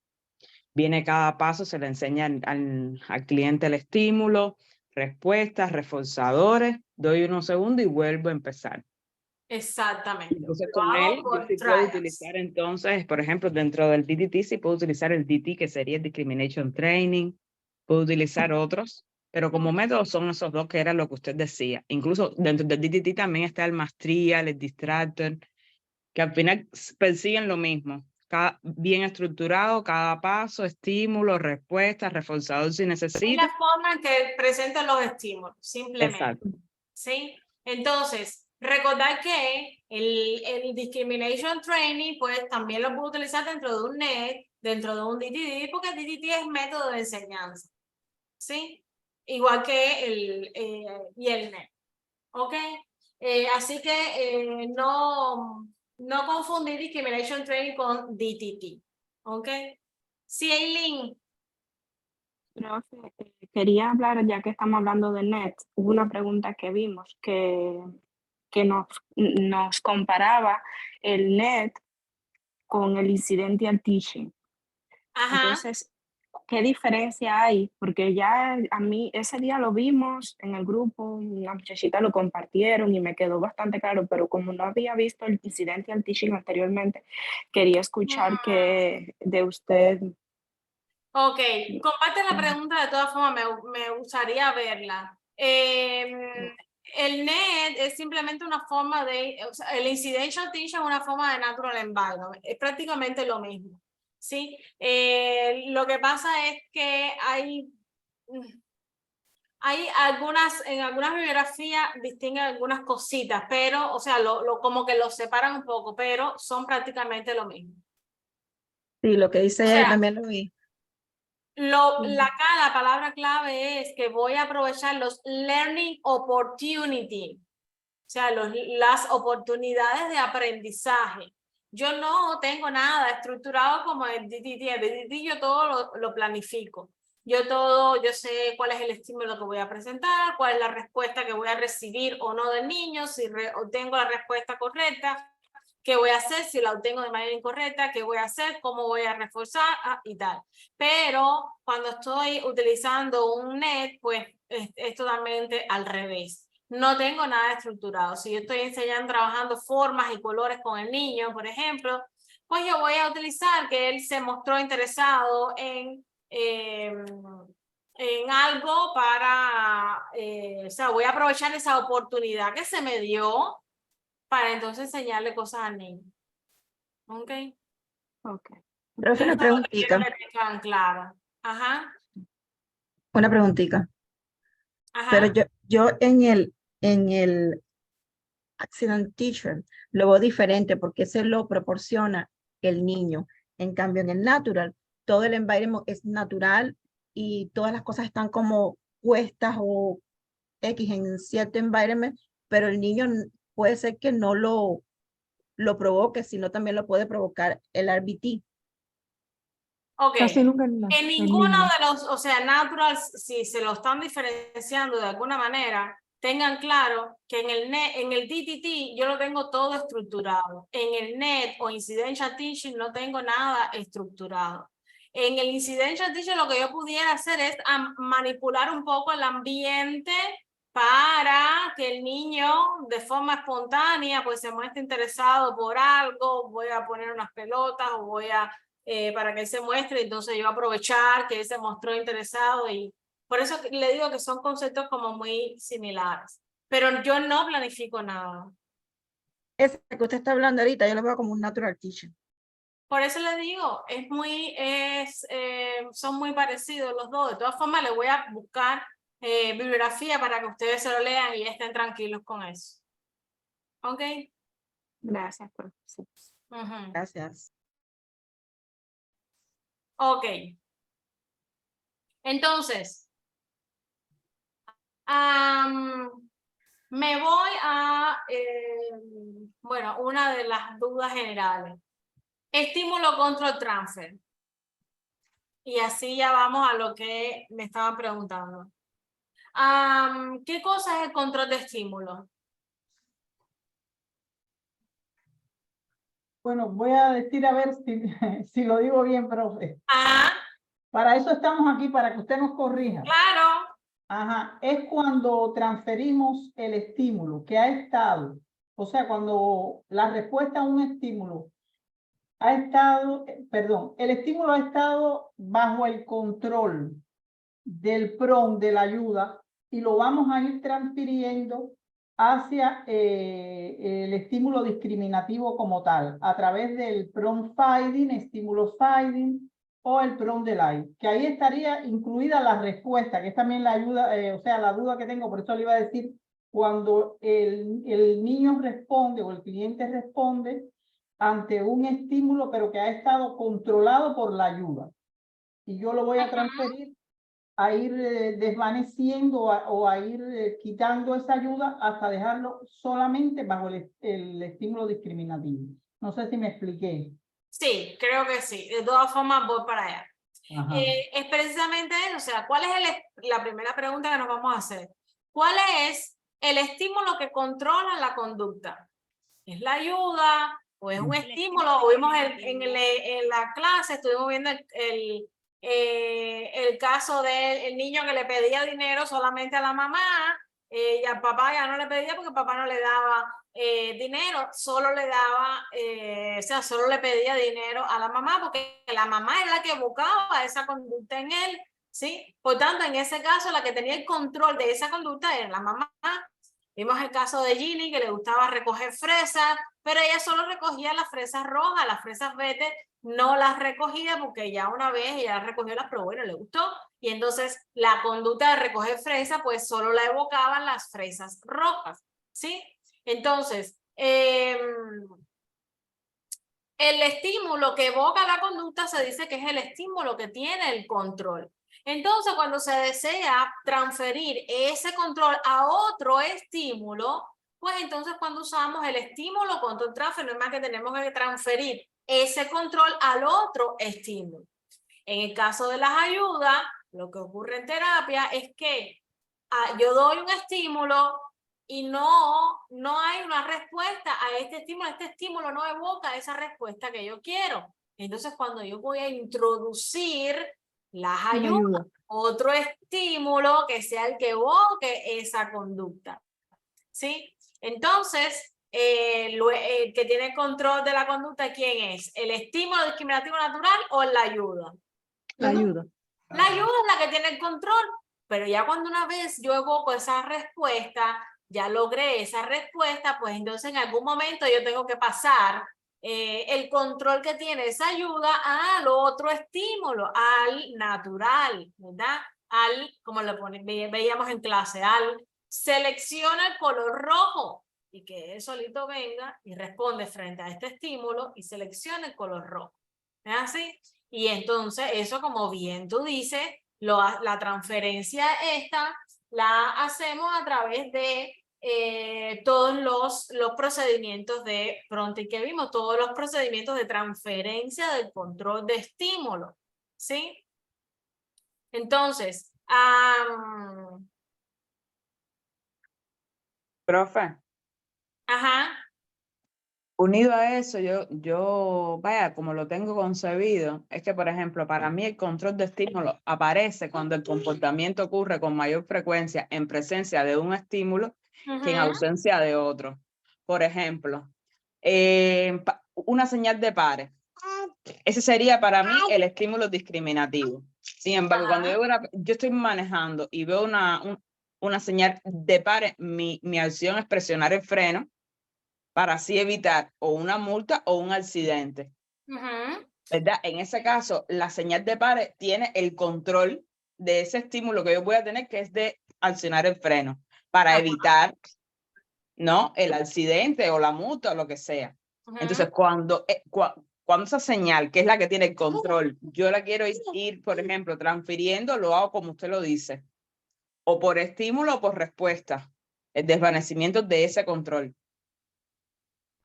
Viene cada paso, se le enseña al cliente el estímulo, respuestas, reforzadores, doy unos segundos y vuelvo a empezar. Exactamente. Entonces Lo con hago él por yo sí puedo trials. utilizar entonces, por ejemplo, dentro del DTT sí puedo utilizar el DT, que sería el Discrimination Training, puedo utilizar otros, pero como método son esos dos que era lo que usted decía. Incluso dentro del DTT también está el Maestría, el Distractor, que al final persiguen lo mismo. Bien estructurado, cada paso, estímulo, respuesta, reforzador si Es necesita. la forma en que presento los estímulos, simplemente. Exacto. ¿Sí? Entonces, recordar que el Discrimination Training, pues también lo puedo utilizar dentro de un NET, dentro de un DTT, porque el DTT es método de enseñanza. ¿Sí? Igual que y el NET. ¿Ok? Así que no confundir Discrimination Training con DTT. ¿Ok? Sí, Aileen. Profe, quería hablar, ya que estamos hablando de NET, hubo una pregunta que vimos que nos comparaba el NET con el incidental teaching. Ajá. Entonces, ¿qué diferencia hay? Porque ya a mí ese día lo vimos en el grupo, una muchachita lo compartieron y me quedó bastante claro, pero como no había visto el incidental teaching anteriormente, quería escuchar que de usted. Ok, comparte la pregunta, de todas formas me gustaría verla. El NET es simplemente una forma o sea, el Incidental Teaching es una forma de Natural Environment, es prácticamente lo mismo, ¿sí? Lo que pasa es que hay en algunas bibliografías distinguen algunas cositas, pero, o sea, como que los separan un poco, pero son prácticamente lo mismo. Sí, lo que dice O ella sea, también lo vi. La palabra clave es que voy a aprovechar los learning opportunity, o sea, las oportunidades de aprendizaje. Yo no tengo nada estructurado como el DTT. El DTT yo todo lo planifico. Yo sé cuál es el estímulo que voy a presentar, cuál es la respuesta que voy a recibir o no del niño, si obtengo la respuesta correcta, qué voy a hacer si la obtengo de manera incorrecta, qué voy a hacer, cómo voy a reforzar y tal. Pero cuando estoy utilizando un NET, pues es totalmente al revés. No tengo nada estructurado. Si yo estoy enseñando, trabajando formas y colores con el niño, por ejemplo, pues yo voy a utilizar que él se mostró interesado en algo o sea, voy a aprovechar esa oportunidad que se me dio para entonces enseñarle cosas al niño. ¿Ok? Ok. Profe, una Quiero preguntita. que queden claras. Ajá. Una preguntita. Pero Ajá. yo en el Accident Teacher lo veo diferente porque ese lo proporciona el niño. En cambio, en el Natural, todo el environment es natural y todas las cosas están como puestas o X en cierto environment, pero el niño puede ser que no lo provoque, sino también lo puede provocar el RBT. Ok. Casi nunca en En ninguno de los, o sea, natural, si se lo están diferenciando de alguna manera, tengan claro que en el DTT yo lo tengo todo estructurado. En el NET o Incidental Teaching no tengo nada estructurado. En el Incidental Teaching lo que yo pudiera hacer es manipular un poco el ambiente para que el niño de forma espontánea pues se muestre interesado por algo. Voy a poner unas pelotas o voy a para que él se muestre, entonces yo aprovechar que él se mostró interesado y por eso le digo que son conceptos como muy similares, pero yo no planifico nada. Ese que usted está hablando ahorita, yo lo veo como un natural teacher. Por eso le digo, son muy parecidos los dos. De todas formas, le voy a buscar bibliografía para que ustedes se lo lean y estén tranquilos con eso. ¿Ok? Gracias, profesor. Gracias. Ok. Entonces, me voy a, bueno, una de las dudas generales. Estímulo control transfer. Y así ya vamos a lo que me estaban preguntando. ¿Qué cosa es el control de estímulo? Bueno, voy a decir a ver si lo digo bien, profe. Ajá. Para eso estamos aquí, para que usted nos corrija. Claro. Ajá, es cuando transferimos el estímulo que ha estado, o sea, cuando la respuesta a un estímulo ha estado, perdón, el estímulo ha estado bajo el control del PRON, de la ayuda, y lo vamos a ir transfiriendo hacia el estímulo discriminativo como tal, a través del PRON finding, estímulo finding, o el PRON delay, que ahí estaría incluida la respuesta, que es también la ayuda, o sea, la duda que tengo, por eso le iba a decir, cuando el niño responde o el cliente responde ante un estímulo, pero que ha estado controlado por la ayuda. Y yo lo voy a transferir a ir desvaneciendo o a ir quitando esa ayuda hasta dejarlo solamente bajo el estímulo discriminativo. No sé si me expliqué. Sí, creo que sí. De todas formas, voy para allá. Es precisamente eso. O sea, ¿cuál es la primera pregunta que nos vamos a hacer? ¿Cuál es el estímulo que controla la conducta? ¿Es la ayuda o es un estímulo? O vimos en la clase, estuvimos viendo el caso del niño que le pedía dinero solamente a la mamá y al papá ya no le pedía porque el papá no le daba dinero, solo le daba, o sea, solo le pedía dinero a la mamá porque la mamá era la que evocaba esa conducta en él, ¿sí? Por tanto, en ese caso, la que tenía el control de esa conducta era la mamá. Vimos el caso de Ginny, que le gustaba recoger fresas, pero ella solo recogía las fresas rojas, las fresas verdes no las recogía porque ya una vez ella recogió las probó y no le gustó. Y entonces la conducta de recoger fresas, pues solo la evocaban las fresas rojas, ¿sí? Entonces, el estímulo que evoca la conducta se dice que es el estímulo que tiene el control. Entonces, cuando se desea transferir ese control a otro estímulo, pues entonces cuando usamos el estímulo control transfer, no es más que tenemos que transferir ese control al otro estímulo. En el caso de las ayudas, lo que ocurre en terapia es que yo doy un estímulo y no hay una respuesta a este estímulo no evoca esa respuesta que yo quiero. Entonces, cuando yo voy a introducir las ayudas, otro estímulo que sea el que evoque esa conducta, ¿sí? Entonces, el que tiene control de la conducta, ¿quién es? ¿El estímulo discriminativo natural o la ayuda? La ayuda. La ayuda es la que tiene el control, pero ya cuando una vez yo evoco esa respuesta, ya logré esa respuesta, pues entonces en algún momento yo tengo que pasar el control que tiene esa ayuda al otro estímulo, al natural, ¿verdad? Como lo veíamos en clase, selecciona el color rojo y que él solito venga y responde frente a este estímulo y selecciona el color rojo. ¿Es así? Y entonces eso, como bien tú dices, la transferencia esta la hacemos a través de todos los procedimientos de Pronti que vimos, todos los procedimientos de transferencia del control de estímulo, ¿sí? Entonces, Profe, ajá, unido a eso, vaya, como lo tengo concebido, es que, por ejemplo, para mí el control de estímulo aparece cuando el comportamiento ocurre con mayor frecuencia en presencia de un estímulo que en ujú, ausencia de otro. Por ejemplo, una señal de pares. Ese sería para mí el estímulo discriminativo. Sin embargo, cuando yo estoy manejando y veo una señal de pares, mi acción es presionar el freno para así evitar o una multa o un accidente. ujú. ¿Verdad? En ese caso, la señal de pares tiene el control de ese estímulo que yo voy a tener, que es de accionar el freno, para evitar, ¿no?, el accidente o la multa o lo que sea. Entonces, cuando esa señal, que es la que tiene el control, yo la quiero ir, por ejemplo, transfiriendo, lo hago como usted lo dice, o por estímulo o por respuesta, el desvanecimiento de ese control.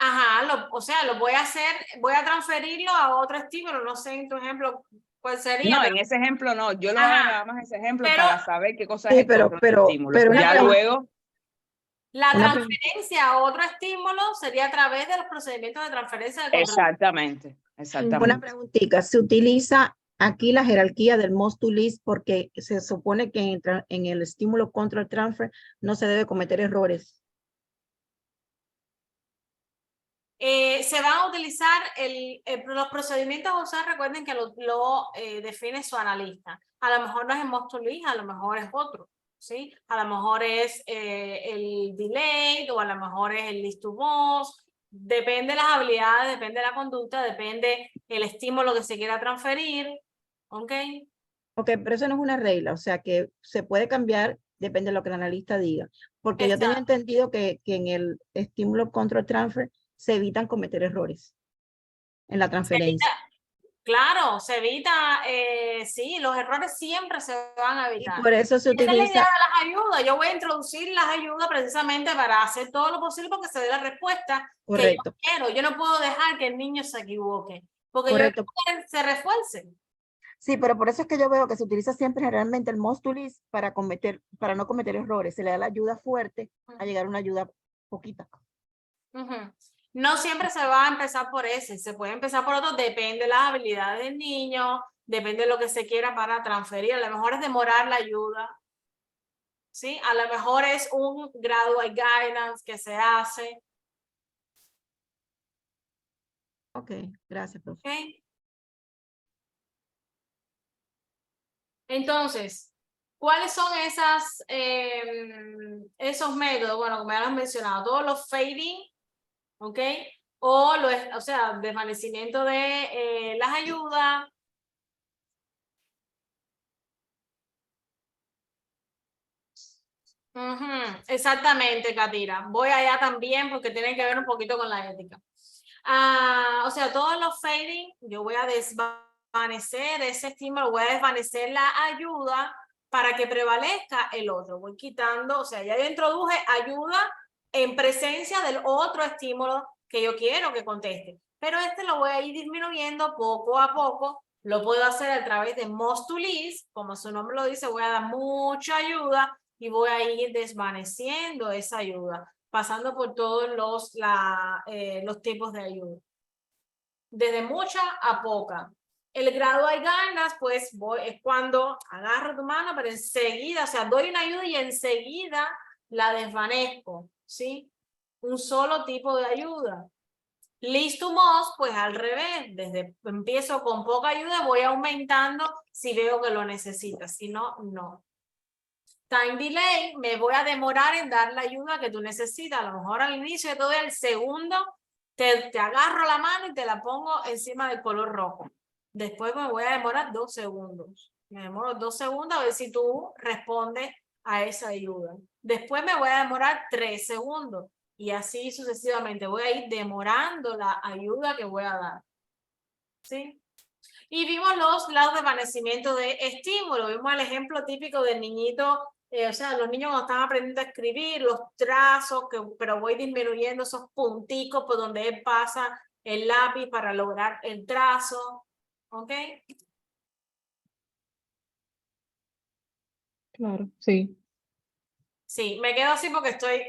Ajá, o sea, lo voy a hacer, voy a transferirlo a otro estímulo, no sé en tu ejemplo cuál sería. No, pero, en ese ejemplo no, yo lo ajá, hago nada más ese ejemplo pero- para saber qué cosa Sí, es el control de estímulo. Ya luego, la Una transferencia a otro estímulo sería a través de los procedimientos de transferencia de control. exactamente, Una exactamente. preguntita, se utiliza aquí la jerarquía del most to least porque se supone que en el estímulo control transfer no se debe cometer errores. Se van a utilizar los procedimientos a usar, recuerden que lo define su analista. A lo mejor no es el most to least, a lo mejor es otro, ¿sí? A lo mejor es el delay o a lo mejor es el list to boss. Depende de las habilidades, depende de la conducta, depende el estímulo que se quiera transferir, ¿ok? Ok, pero eso no es una regla, o sea que se puede cambiar, depende de lo que el analista diga. Porque yo tenía Exacto. entendido que en el estímulo control transfer se evitan cometer errores en la transferencia. Claro, se evita, sí, los errores siempre se van a Y evitar. por eso se Esa es la idea utiliza, de las ayudas. Yo voy a introducir las ayudas precisamente para hacer todo lo posible porque se dé la respuesta que yo correcto, quiero. Yo no puedo dejar que el niño se equivoque, porque correcto. yo quiero que se refuerce. Sí, pero por eso es que yo veo que se utiliza siempre generalmente el most to least para no cometer errores. Se le da la ayuda fuerte a llegar a una ayuda poquita. Ujú. No siempre se va a empezar por ese, se puede empezar por otro, depende de las habilidades del niño, depende de lo que se quiera para transferir. A lo mejor es demorar la ayuda, ¿sí? A lo mejor es un graduate guidance que se hace. Ok, gracias, profe. ¿Okay? Entonces, ¿cuáles son esos métodos? Bueno, como ya lo han mencionado, todos los fading, ¿ok? O sea, desvanecimiento de las ayudas. Ujú, exactamente, Katira. Voy allá también porque tiene que ver un poquito con la ética. O sea, todos los fading, yo voy a desvanecer ese estímulo, voy a desvanecer la ayuda para que prevalezca el otro. Voy quitando, o sea, ya yo introduje ayuda en presencia del otro estímulo que yo quiero que conteste. Pero este lo voy a ir disminuyendo poco a poco. Lo puedo hacer a través de most to least, como su nombre lo dice, voy a dar mucha ayuda y voy a ir desvaneciendo esa ayuda, pasando por todos los tipos de ayuda. Desde mucha a poca. El grado de ganas, pues es cuando agarro tu mano, pero enseguida, o sea, doy una ayuda y enseguida la desvanezco, ¿sí? Un solo tipo de ayuda. List to most, pues al revés, empiezo con poca ayuda, voy aumentando si veo que lo necesitas, si no, no. Time delay, me voy a demorar en dar la ayuda que tú necesitas. A lo mejor al inicio de todo el segundo, te agarro la mano y te la pongo encima del color rojo. Después me voy a demorar 2 segundos. Me demoro 2 segundos a ver si tú respondes a esa ayuda. Después me voy a demorar 3 segundos. Y así sucesivamente. Voy a ir demorando la ayuda que voy a dar. ¿Sí? Y vimos los desvanecimientos de estímulo. Vimos el ejemplo típico del niñito, o sea, los niños cuando están aprendiendo a escribir, los trazos, pero voy disminuyendo esos punticos por donde él pasa el lápiz para lograr el trazo. ¿Ok? Claro, sí. Sí, me quedo así porque estoy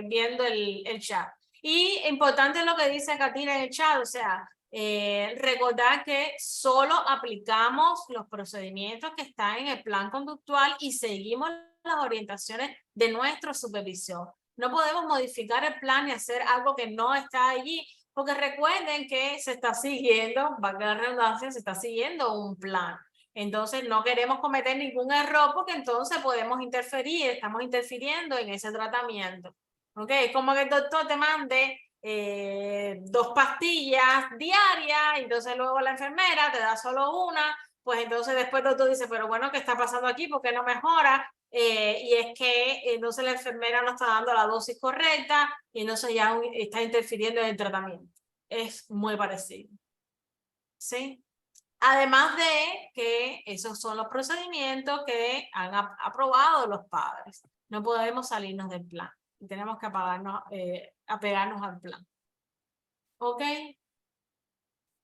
viendo el chat. Y importante lo que dice Katina en el chat, o sea, recordar que solo aplicamos los procedimientos que están en el plan conductual y seguimos las orientaciones de nuestra supervisión. No podemos modificar el plan y hacer algo que no está allí, porque recuerden que se está siguiendo, valga la redundancia, se está siguiendo un plan. Entonces no queremos cometer ningún error porque entonces podemos interferir, estamos interfiriendo en ese tratamiento. ¿Ok? Es como que el doctor te mande 2 pastillas diarias, entonces luego la enfermera te da solo una, pues entonces después el doctor dice, pero bueno, ¿qué está pasando aquí? ¿Por qué no mejora? Y es que entonces la enfermera no está dando la dosis correcta y entonces ya está interfiriendo en el tratamiento. Es muy parecido. ¿Sí? Además de que esos son los procedimientos que han aprobado los padres. No podemos salirnos del plan. Y tenemos que apegarnos al plan. ¿Ok?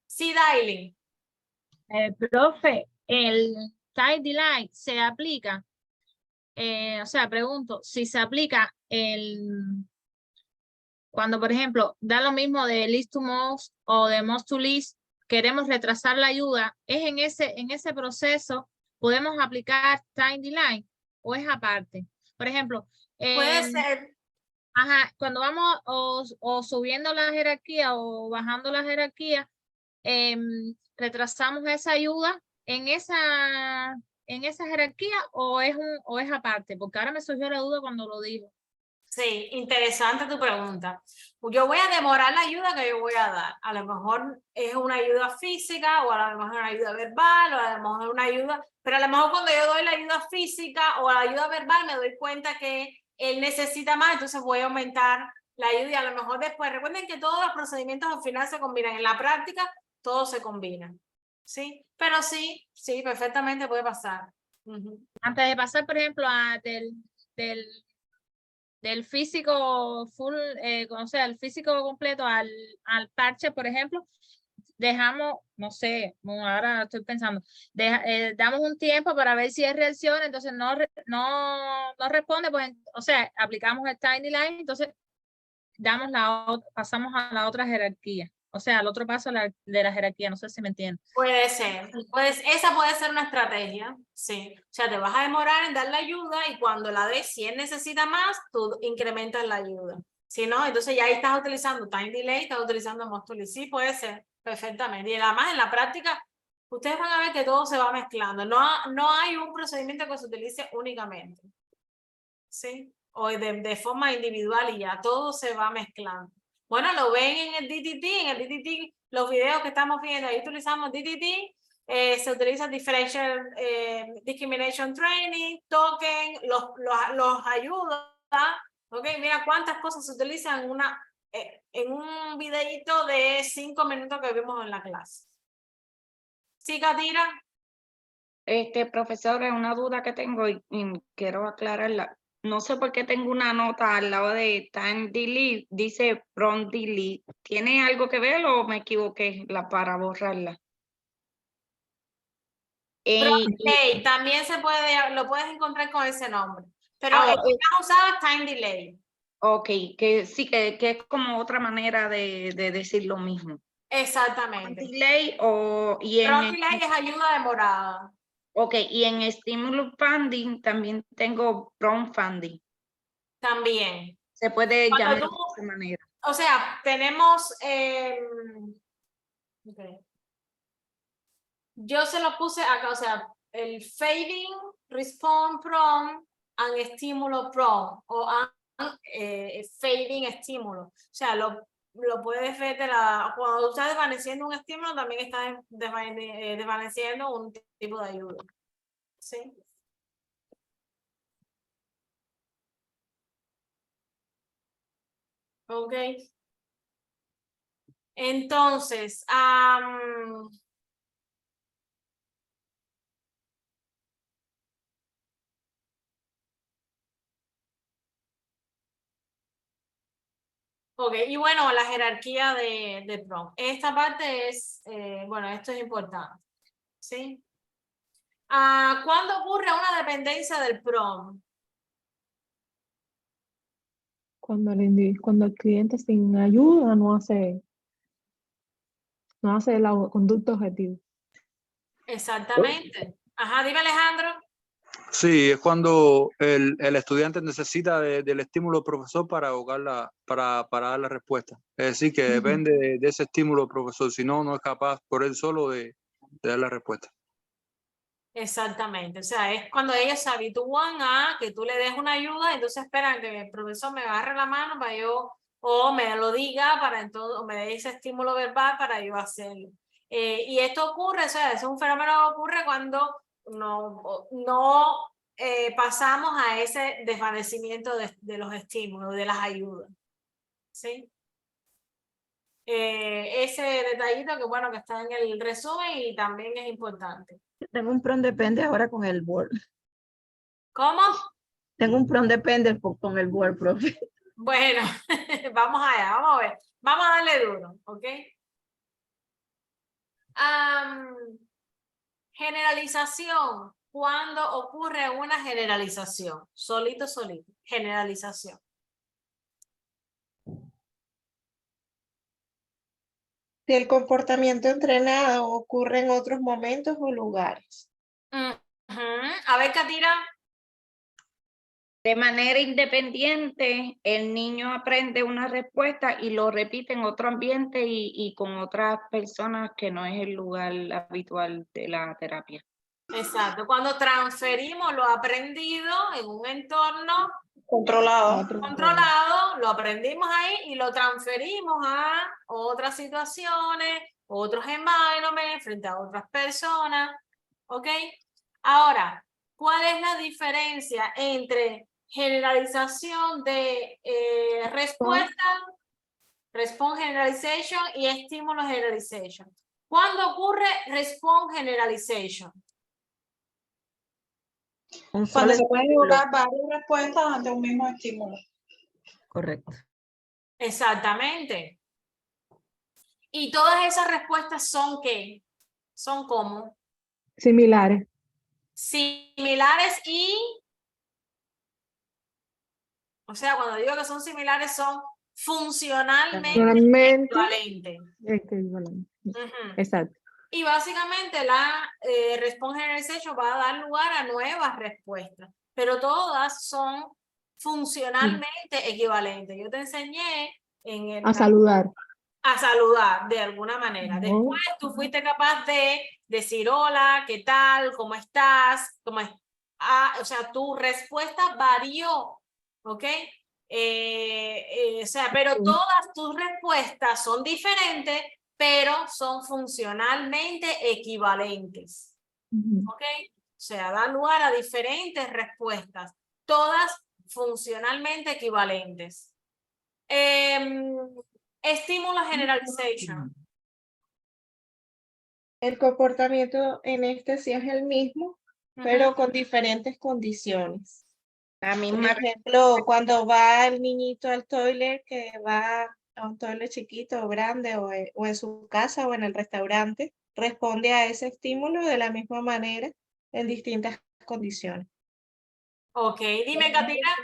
Sí, Daily. Profe, el Tidy Light se aplica, o sea, pregunto, si se aplica cuando, por ejemplo, da lo mismo de list to most o de most to list, queremos retrasar la ayuda, ¿es en ese proceso podemos aplicar Tidy Light o es aparte? Por ejemplo, puede ser. Ajá, cuando vamos o subiendo la jerarquía o bajando la jerarquía, retrasamos esa ayuda en esa jerarquía o es aparte, porque ahora me surgió la duda cuando lo digo. Sí, interesante tu pregunta. Yo voy a demorar la ayuda que yo voy a dar. A lo mejor es una ayuda física o a lo mejor una ayuda verbal o a lo mejor una ayuda, pero a lo mejor cuando yo doy la ayuda física o la ayuda verbal me doy cuenta que él necesita más, entonces voy a aumentar la ayuda y a lo mejor después. Recuerden que todos los procedimientos al final se combinan. En la práctica todo se combina. ¿Sí? Pero sí, perfectamente puede pasar. Antes de pasar, por ejemplo, del físico full, o sea, el físico completo al parche, por ejemplo, dejamos, no sé, ahora estoy pensando, damos un tiempo para ver si es reacción, entonces no responde, pues, o sea, aplicamos el Tidy Light, entonces pasamos a la otra jerarquía, o sea, al otro paso de la jerarquía, no sé si me entienden. Puede ser, esa puede ser una estrategia, sí. O sea, te vas a demorar en dar la ayuda y cuando la des, si él necesita más, tú incrementas la ayuda. Si no, entonces ya ahí estás utilizando time delay, estás utilizando Mostly. Sí, puede ser, perfectamente. Y además en la práctica, ustedes van a ver que todo se va mezclando. No hay un procedimiento que se utilice únicamente, ¿sí? O de forma individual y ya todo se va mezclando. Bueno, lo ven en el DTT, los videos que estamos viendo, ahí utilizamos DTT, se utiliza Differential Discrimination Training, Token, los ayuda, ¿ok? Mira cuántas cosas se utilizan en un videito de 5 minutos que vimos en la clase. ¿Sí, Katira? Profesora, una duda que tengo y quiero aclararla. No sé por qué tengo una nota al lado de time delete, dice prompt delete. ¿Tiene algo que ver o me equivoqué para borrarla? También lo puedes encontrar con ese nombre, pero el que más usado es time delay. Ok, que sí, que es como otra manera de decir lo mismo. Exactamente. Prompt delay delay es ayuda demorada. Ok, y en Stimulus Funding también tengo prompt funding. También. Se puede llamar de esa manera. O sea, tenemos... okay. Yo se lo puse acá, o sea, el fading, respond prompt, and estímulo prompt, o fading estímulo. O sea, lo puedes ver cuando estás desvaneciendo un estímulo, también estás desvaneciendo un tipo de ayuda. ¿Sí? Ok. Entonces, ok, y bueno, la jerarquía de prompt. Esta parte es, bueno, esto es importante, ¿sí? ¿Cuándo ocurre una dependencia del PROM? Cuando cuando el cliente sin ayuda no hace la conducta objetiva. Exactamente. Ajá, dime Alejandro. Sí, es cuando el estudiante necesita del estímulo del profesor para para dar la respuesta. Es decir, que depende de ese estímulo del profesor, si no, no es capaz por él solo de dar la respuesta. Exactamente, o sea, es cuando ellos se habitúan a que tú le des una ayuda, entonces esperan que el profesor me agarre la mano para yo, o me lo diga, para entonces, o me dé ese estímulo verbal para yo hacerlo. Y esto ocurre, o sea, es un fenómeno que ocurre cuando no pasamos a ese desvanecimiento de los estímulos, de las ayudas. ¿Sí? Ese detallito que bueno que está en el resumen y también es importante. Tengo un PROM depende ahora con el Word. ¿Cómo? Tengo un PROM depende con el Word, profe. Bueno, vamos allá, vamos a ver. Vamos a darle duro, ¿ok? Generalización. ¿Cuándo ocurre una generalización? Solito. Generalización. Si el comportamiento entrenado ocurre en otros momentos o lugares. A ver, Katira. De manera independiente, el niño aprende una respuesta y lo repite en otro ambiente y con otras personas que no es el lugar habitual de la terapia. Exacto. Cuando transferimos lo aprendido en un entorno Controlado. Lo aprendimos ahí y lo transferimos a otras situaciones, otros environments, frente a otras personas. ¿Ok? Ahora, ¿cuál es la diferencia entre generalización de respuesta, response generalization y estímulo generalization? ¿Cuándo ocurre response generalization? Cuando se pueden evocar varias respuestas ante un mismo estímulo. Correcto. Exactamente. ¿Y todas esas respuestas son qué? ¿Son cómo? Similares. Similares y... O sea, cuando digo que son similares, son funcionalmente equivalentes. Exacto. Y básicamente la response generalization va a dar lugar a nuevas respuestas, pero todas son funcionalmente equivalentes. Yo te enseñé en el... A saludar. A saludar de alguna manera. Después tú fuiste capaz de decir hola, ¿qué tal? ¿Cómo estás? O sea, tu respuesta varió, ¿ok? O sea, pero todas tus respuestas son diferentes, pero son funcionalmente equivalentes, ¿ok? O sea, da lugar a diferentes respuestas, todas funcionalmente equivalentes. Estímulo generalization. El comportamiento en este sí es el mismo, pero con diferentes condiciones. La misma. Por ejemplo, cuando va el niñito al toilet, que va a un toilet chiquito o grande, o en su casa o en el restaurante, responde a ese estímulo de la misma manera en distintas condiciones. Ok, dime, Katira.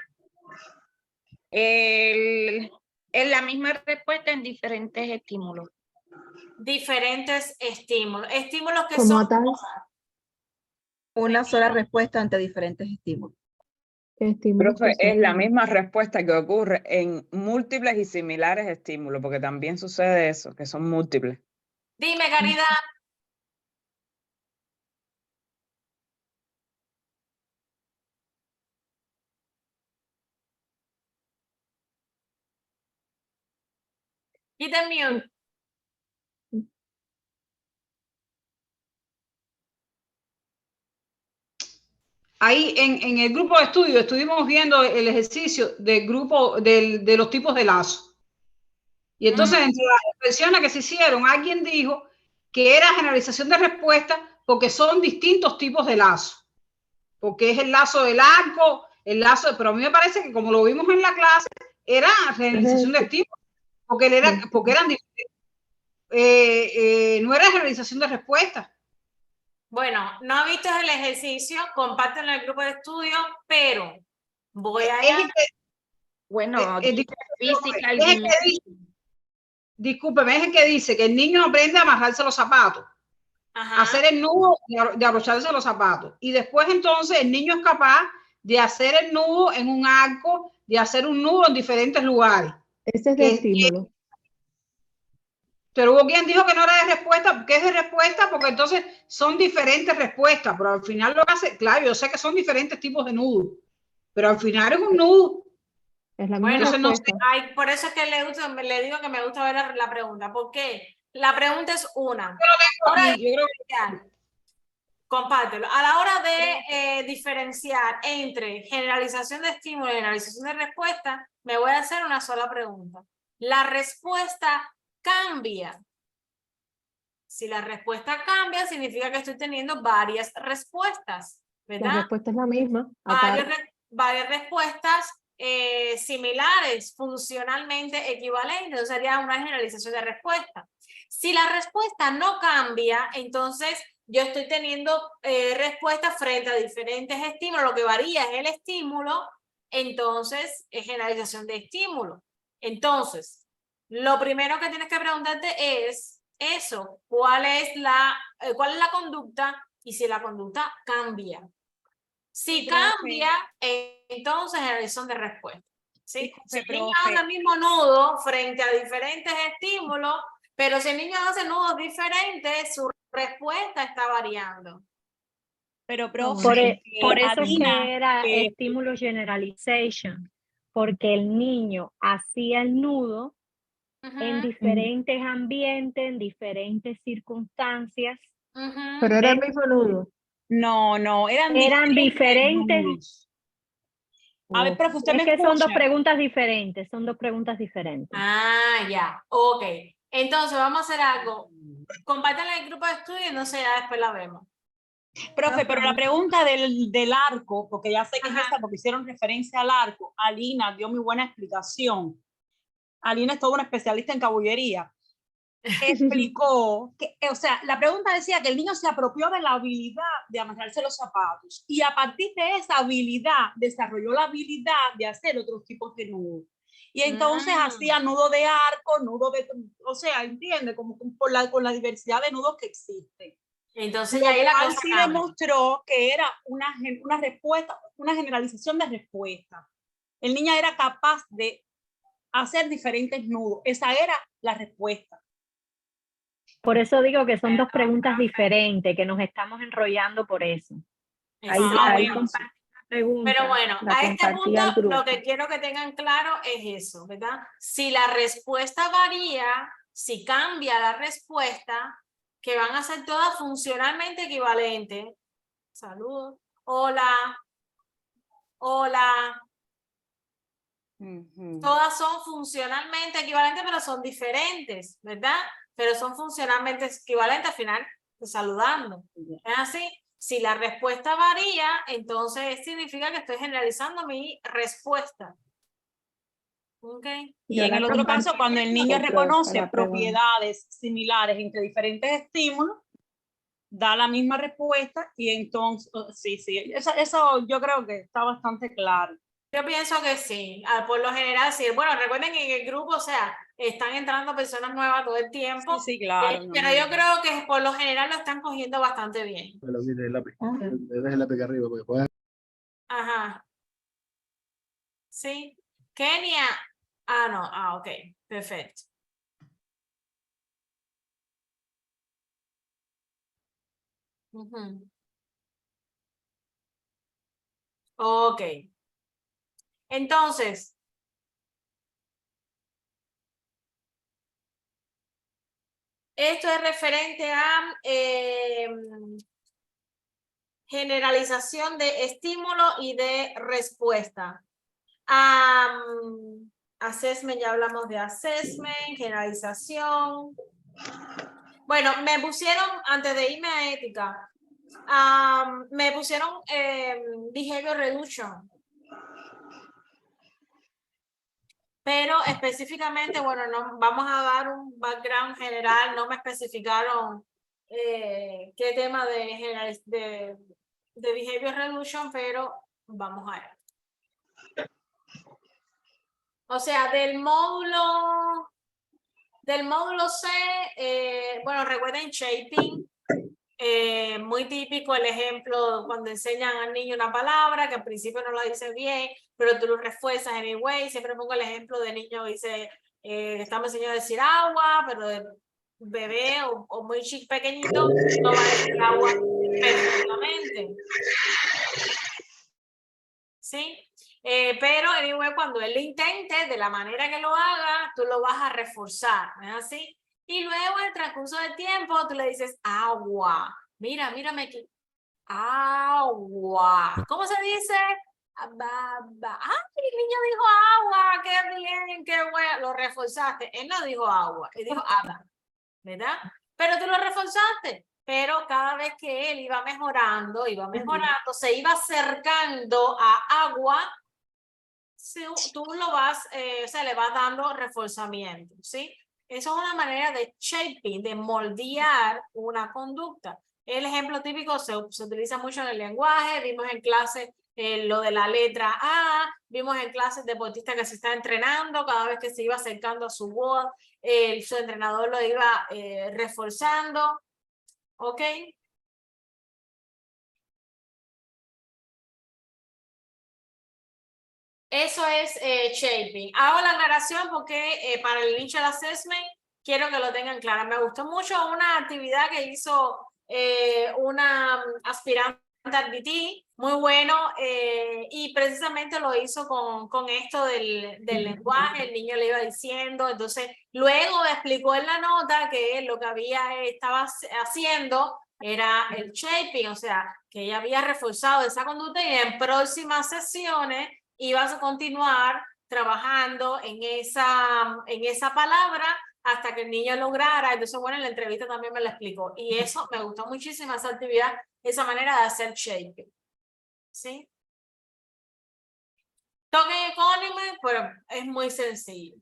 Es la misma respuesta en diferentes estímulos. Diferentes estímulos. Estímulos que Como son... tal, una sola respuesta ante diferentes estímulos. Profe, es la misma respuesta que ocurre en múltiples y similares estímulos, porque también sucede eso, que son múltiples. Dime, Caridad. Quita el mute. Ahí en el grupo de estudio estuvimos viendo el ejercicio del grupo de los tipos de lazo. Y entonces, entre las expresiones que se hicieron, alguien dijo que era generalización de respuesta porque son distintos tipos de lazo. Porque es el lazo del arco, el lazo pero a mí me parece que como lo vimos en la clase, era generalización de estímulos, porque eran diferentes. No era generalización de respuesta. Bueno, no he visto el ejercicio, compártenlo en el grupo de estudio, pero voy a... Bueno, física, es el que dice, discúlpeme, es el que dice que el niño aprende a amarrarse los zapatos, a hacer el nudo, de abrocharse los zapatos. Y después entonces el niño es capaz de hacer el nudo en un arco, de hacer un nudo en diferentes lugares. Ese es de estímulo. Pero hubo quien dijo que no era de respuesta, que es de respuesta, porque entonces son diferentes respuestas, pero al final lo hace, claro, yo sé que son diferentes tipos de nudos, pero al final es un nudo. Es la Bueno, misma respuesta. ay, por eso es que le digo que me gusta ver la pregunta. ¿Por qué? La pregunta es una. Ahora, compártelo. A la hora de diferenciar entre generalización de estímulo y generalización de respuesta, me voy a hacer una sola pregunta. La respuesta cambia. Si la respuesta cambia, significa que estoy teniendo varias respuestas, ¿verdad? La respuesta es la misma. Varias respuestas similares, funcionalmente equivalentes. Eso sería una generalización de respuesta. Si la respuesta no cambia, entonces yo estoy teniendo respuestas frente a diferentes estímulos. Lo que varía es el estímulo, entonces es generalización de estímulo. Entonces, lo primero que tienes que preguntarte es eso, ¿cuál es la conducta? Y si la conducta cambia. Si cambia, entonces generalización de respuesta. ¿Sí? Si el niño hace el mismo nudo frente a diferentes estímulos, pero si el niño hace nudos diferentes, su respuesta está variando. Pero, profe, por eso es Adina, que era estímulo generalization, porque el niño hacía el nudo en diferentes ambientes, en diferentes circunstancias. Pero era el mismo nudo. No, eran diferentes. nudos. A ver, profe, usted es me que escucha. son dos preguntas diferentes, Ah, ya, ok. Entonces vamos a hacer algo. Compártanla en el grupo de estudio y no sé, ya después la vemos. Profe, pero la pregunta del arco, porque ya sé que es esta, porque hicieron referencia al arco, Alina dio muy buena explicación. Alina es toda una especialista en cabullería. Explicó que, o sea, la pregunta decía que el niño se apropió de la habilidad de amarrarse los zapatos y a partir de esa habilidad desarrolló la habilidad de hacer otros tipos de nudos. Y entonces hacía nudo de arco, nudo de, o sea, entiende, como con la diversidad de nudos que existen. Entonces ahí la cosa sí demostró que era una respuesta, una generalización de respuesta. El niño era capaz de hacer diferentes nudos. Esa era la respuesta. Por eso digo que son dos preguntas diferentes, que nos estamos enrollando por eso. Ahí compartí la pregunta. Pero bueno, a este punto lo que quiero que tengan claro es eso, ¿verdad? Si la respuesta varía, si cambia la respuesta, que van a ser todas funcionalmente equivalentes. Saludos. Hola. Hola. Todas son funcionalmente equivalentes, pero son diferentes, ¿verdad? Pero son funcionalmente equivalentes al final de saludando. ¿Es así? Si la respuesta varía, entonces significa que estoy generalizando mi respuesta. Okay. Y en el otro caso, cuando el niño reconoce propiedades similares entre diferentes estímulos, da la misma respuesta y entonces, sí, eso yo creo que está bastante claro. Yo pienso que sí, por lo general sí. Bueno, recuerden que en el grupo, o sea, están entrando personas nuevas todo el tiempo. Sí, claro. Pero yo creo que por lo general lo están cogiendo bastante bien. Pero mire el lápiz. Deja el lápiz arriba porque puedes. Ajá. Sí. Kenia. No. Ok. Perfecto. Ok. Entonces, esto es referente a generalización de estímulo y de respuesta. Assessment, ya hablamos de assessment, generalización. Bueno, me pusieron, antes de irme a ética, me pusieron behavior reduction. Pero específicamente, bueno, no, vamos a dar un background general, no me especificaron qué tema de behavior reduction, pero vamos a ver. O sea, del módulo C, bueno, recuerden shaping. Muy típico el ejemplo cuando enseñan al niño una palabra que al principio no la dice bien, pero tú lo refuerzas anyway. Siempre pongo el ejemplo de niño que dice, estamos enseñando a decir agua, pero de bebé o muy pequeñito no va a decir agua perfectamente. ¿Sí? Pero anyway, cuando él lo intente, de la manera que lo haga, tú lo vas a reforzar, ¿no es así? Y luego, en el transcurso del tiempo, tú le dices agua. Mira, mírame aquí. Agua. ¿Cómo se dice? ¡Ay, el niño dijo agua! ¡Qué bien! ¡Qué bueno! Lo reforzaste. Él no dijo agua, él dijo agua, ¿verdad? Pero tú lo reforzaste. Pero cada vez que él iba mejorando, se iba acercando a agua, tú lo vas, o sea, le vas dando reforzamiento, ¿sí? Eso es una manera de shaping, de moldear una conducta. El ejemplo típico se utiliza mucho en el lenguaje, vimos en clase lo de la letra A, vimos en clases deportistas que se está entrenando, cada vez que se iba acercando a su voz, su entrenador lo iba reforzando, ¿ok? Eso es shaping. Hago la aclaración porque para el initial assessment quiero que lo tengan claro. Me gustó mucho una actividad que hizo una aspirante al DT, muy bueno, y precisamente lo hizo con esto del lenguaje. El niño le iba diciendo, entonces luego explicó en la nota que lo que estaba haciendo era el shaping, o sea, que ella había reforzado esa conducta y en próximas sesiones ibas a continuar trabajando en esa palabra hasta que el niño lograra. Entonces, bueno, en la entrevista también me lo explicó. Y eso me gustó muchísimo, esa actividad, esa manera de hacer shaping. ¿Sí? Token economy, pues es muy sencillo,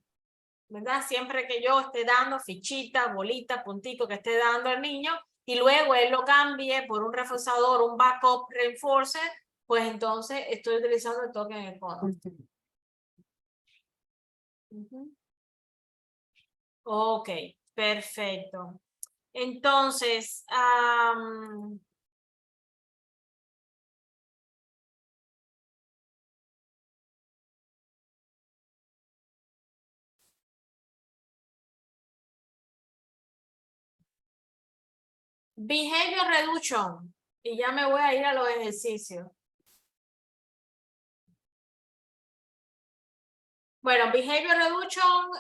¿verdad? Siempre que yo esté dando fichita, bolita, puntito que esté dando al niño y luego él lo cambie por un reforzador, un backup reinforcer, pues entonces estoy utilizando el token economy. Ok, perfecto. Entonces, behavior reduction. Y ya me voy a ir a los ejercicios. Bueno, behavior reduction,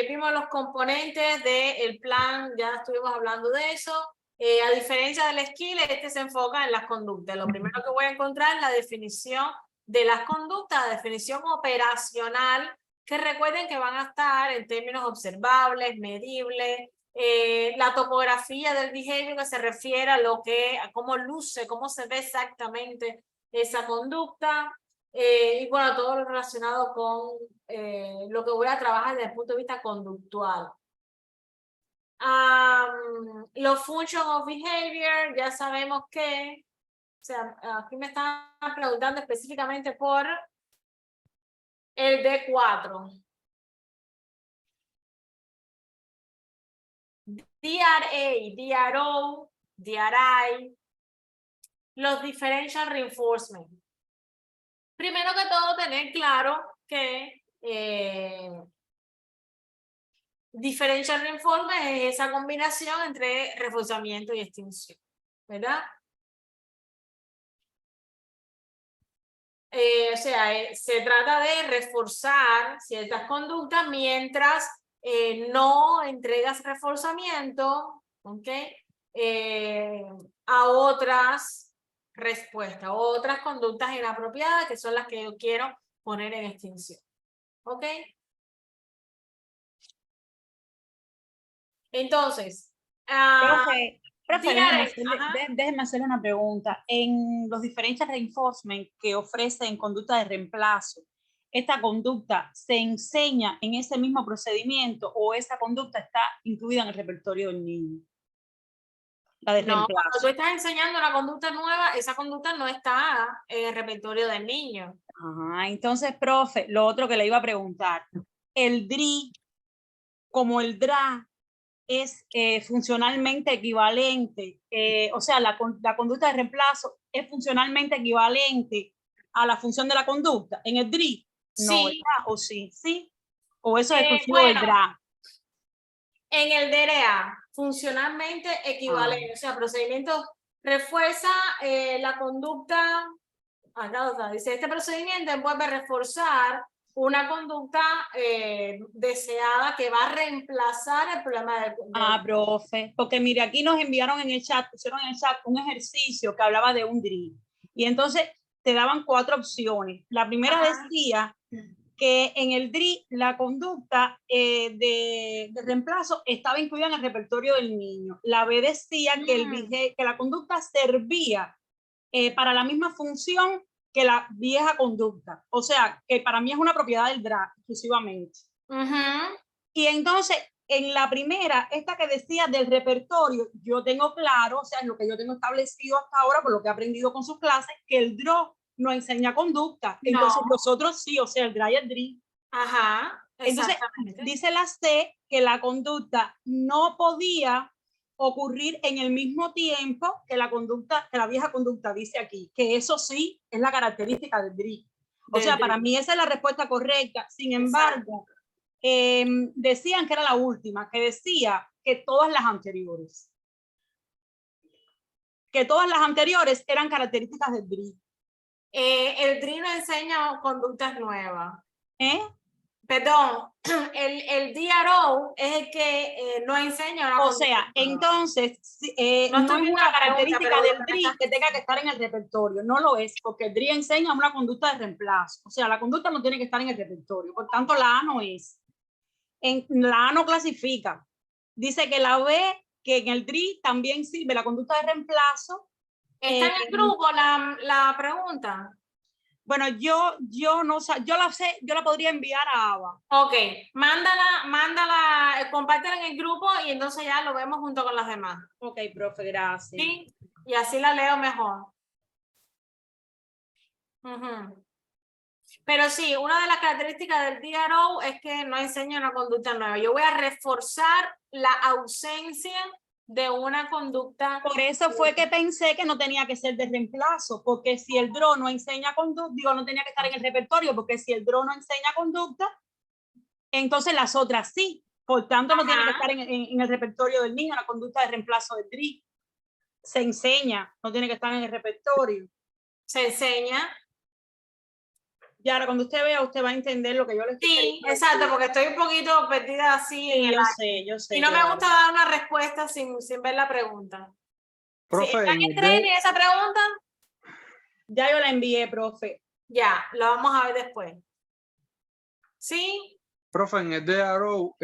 vimos los componentes del plan, ya estuvimos hablando de eso. A diferencia del skill, este se enfoca en las conductas. Lo primero que voy a encontrar es la definición de las conductas, la definición operacional, que recuerden que van a estar en términos observables, medibles, la topografía del behavior que se refiere a cómo luce, cómo se ve exactamente esa conducta. Y bueno, todo lo relacionado con lo que voy a trabajar desde el punto de vista conductual. Los function of behavior, ya sabemos que, o sea, aquí me están preguntando específicamente por el D4. DRA, DRO, DRI, los differential reinforcement. Primero que todo, tener claro que differential reinforcement es esa combinación entre reforzamiento y extinción, ¿verdad? O sea, se trata de reforzar ciertas conductas mientras no entregas reforzamiento, ¿ok? A otras respuestas, otras conductas inapropiadas que son las que yo quiero poner en extinción, ¿ok? Entonces, Profe, déjeme hacerle una pregunta. En los diferentes reinforcement que ofrecen conducta de reemplazo, ¿esta conducta se enseña en ese mismo procedimiento o esa conducta está incluida en el repertorio del niño? La de No, cuando reemplazo. tú estás enseñando una conducta nueva, esa conducta no está en el repertorio del niño. Ajá, entonces, profe, lo otro que le iba a preguntar, el DRI como el DRA es funcionalmente equivalente, o sea, la conducta de reemplazo es funcionalmente equivalente a la función de la conducta. En el DRI, no, Sí. ¿verdad? ¿O sí? ¿Sí? ¿O eso es exclusivo Bueno, del DRA? en el DRA, funcionalmente equivalente, o sea, procedimiento refuerza la conducta, acá está, dice, este procedimiento envuelve a reforzar una conducta deseada que va a reemplazar el problema del... Ah, profe, porque mire, aquí nos enviaron en el chat, pusieron en el chat un ejercicio que hablaba de un DRI. Y entonces te daban 4 opciones. La primera decía que en el DRI la conducta de reemplazo estaba incluida en el repertorio del niño. La B decía que la conducta servía para la misma función que la vieja conducta. O sea, que para mí es una propiedad del DRA exclusivamente. Y entonces, en la primera, esta que decía del repertorio, yo tengo claro, o sea, lo que yo tengo establecido hasta ahora, por lo que he aprendido con sus clases, que el DRO no enseña conducta. Entonces, los otros sí, o sea, el DRA y el DRI. Ajá, entonces, dice la C que la conducta no podía ocurrir en el mismo tiempo que la conducta, que la vieja conducta, dice aquí, que eso sí es la característica del DRI. O sea, para mí esa es la respuesta correcta. Sin embargo, decían que era la última, que decía que todas las anteriores. Que todas las anteriores eran características del DRI. El DRI no enseña conductas nuevas. ¿Eh? Perdón, el DRO es el que no enseña una O conducta sea, nueva. entonces, No no estoy es viendo una la pregunta, característica pero del DRI que tenga que estar en el repertorio. No lo es, porque el DRI enseña una conducta de reemplazo. O sea, la conducta no tiene que estar en el repertorio. Por tanto, la A no es. La A no clasifica. Dice que la B, que en el DRI también sirve la conducta de reemplazo. ¿Está en el grupo la pregunta? Bueno, yo no sé, yo la podría enviar a Ava. Ok, mándala, compártela en el grupo y entonces ya lo vemos junto con las demás. Ok, profe, gracias. Sí, y así la leo mejor. Pero sí, una de las características del DRO es que no enseña una conducta nueva. Yo voy a reforzar la ausencia de una conducta. Por eso fue que pensé que no tenía que ser de reemplazo, porque si el DRO no enseña conducta, digo, no tenía que estar en el repertorio, porque si el DRO no enseña conducta, entonces las otras sí. Por tanto, no tiene que estar en el repertorio del niño, la conducta de reemplazo del DRI. Se enseña, no tiene que estar en el repertorio. Se enseña. Y ahora, cuando usted vea, usted va a entender lo que yo le estoy Sí, exacto, porque estoy un poquito perdida así. Sí, yo sé. Y no me gusta dar una respuesta sin ver la pregunta. Profe, ¿Están en training esa pregunta? Ya yo la envié, profe. Ya, lo vamos a ver después. ¿Sí? Profe, en el DRO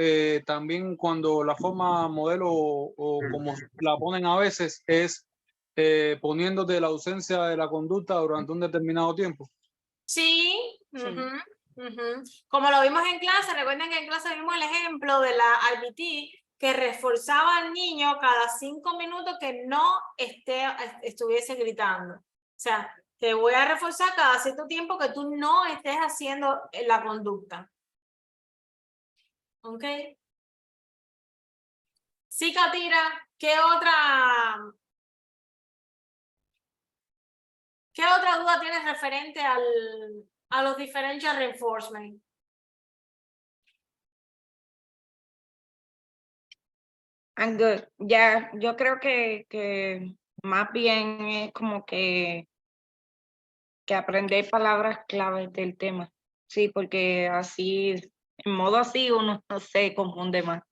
también cuando la forma modelo o como la ponen a veces es poniéndote la ausencia de la conducta durante un determinado tiempo. Sí. Como lo vimos en clase, recuerden que en clase vimos el ejemplo de la RBT que reforzaba al niño cada 5 minutos que no estuviese gritando. O sea, te voy a reforzar cada cierto tiempo que tú no estés haciendo la conducta. ¿Ok? Sí, Katira, ¿qué otra duda tienes referente a los differential reinforcement? I'm good. Ya, yo creo que más bien es como que aprender palabras claves del tema. Sí, porque así, en modo así, uno no se confunde más.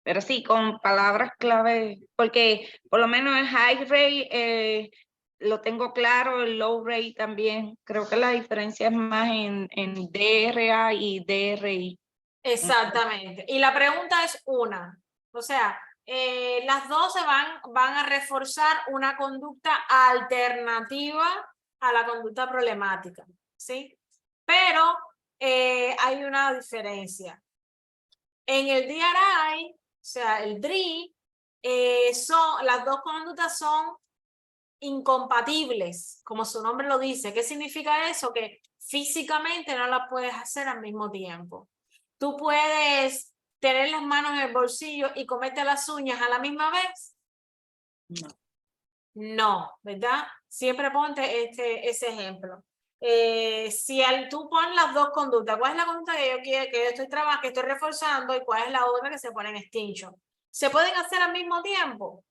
Pero sí, con palabras clave, porque por lo menos el high rate lo tengo claro, el low rate también. Creo que la diferencia es más en DRA y DRI. Exactamente. Y la pregunta es una. O sea, las dos van a reforzar una conducta alternativa a la conducta problemática, ¿sí? Pero hay una diferencia. En el DRI, o sea, el DRI, las dos conductas son incompatibles, como su nombre lo dice. ¿Qué significa eso? Que físicamente no las puedes hacer al mismo tiempo. Tú puedes tener las manos en el bolsillo y comerte las uñas a la misma vez. No. No, ¿verdad? Siempre ponte ese ejemplo. Si tú pones las dos conductas, ¿cuál es la conducta que yo quiero, que yo estoy trabajando, que estoy reforzando, y cuál es la otra que se pone en extinction? ¿Se pueden hacer al mismo tiempo?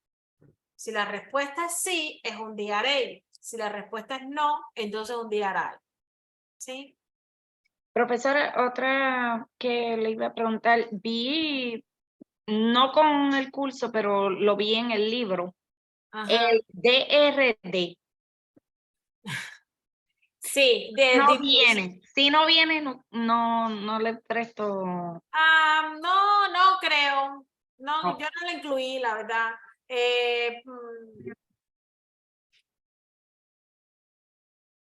Si la respuesta es sí, es un DRA. Si la respuesta es no, entonces es un DRI. ¿Sí? Profesora, otra que le iba a preguntar, vi, no con el curso, pero lo vi en el libro, el DRD. Sí, no viene. Si no viene, no le presto. No creo. No, No. yo no lo incluí, la verdad.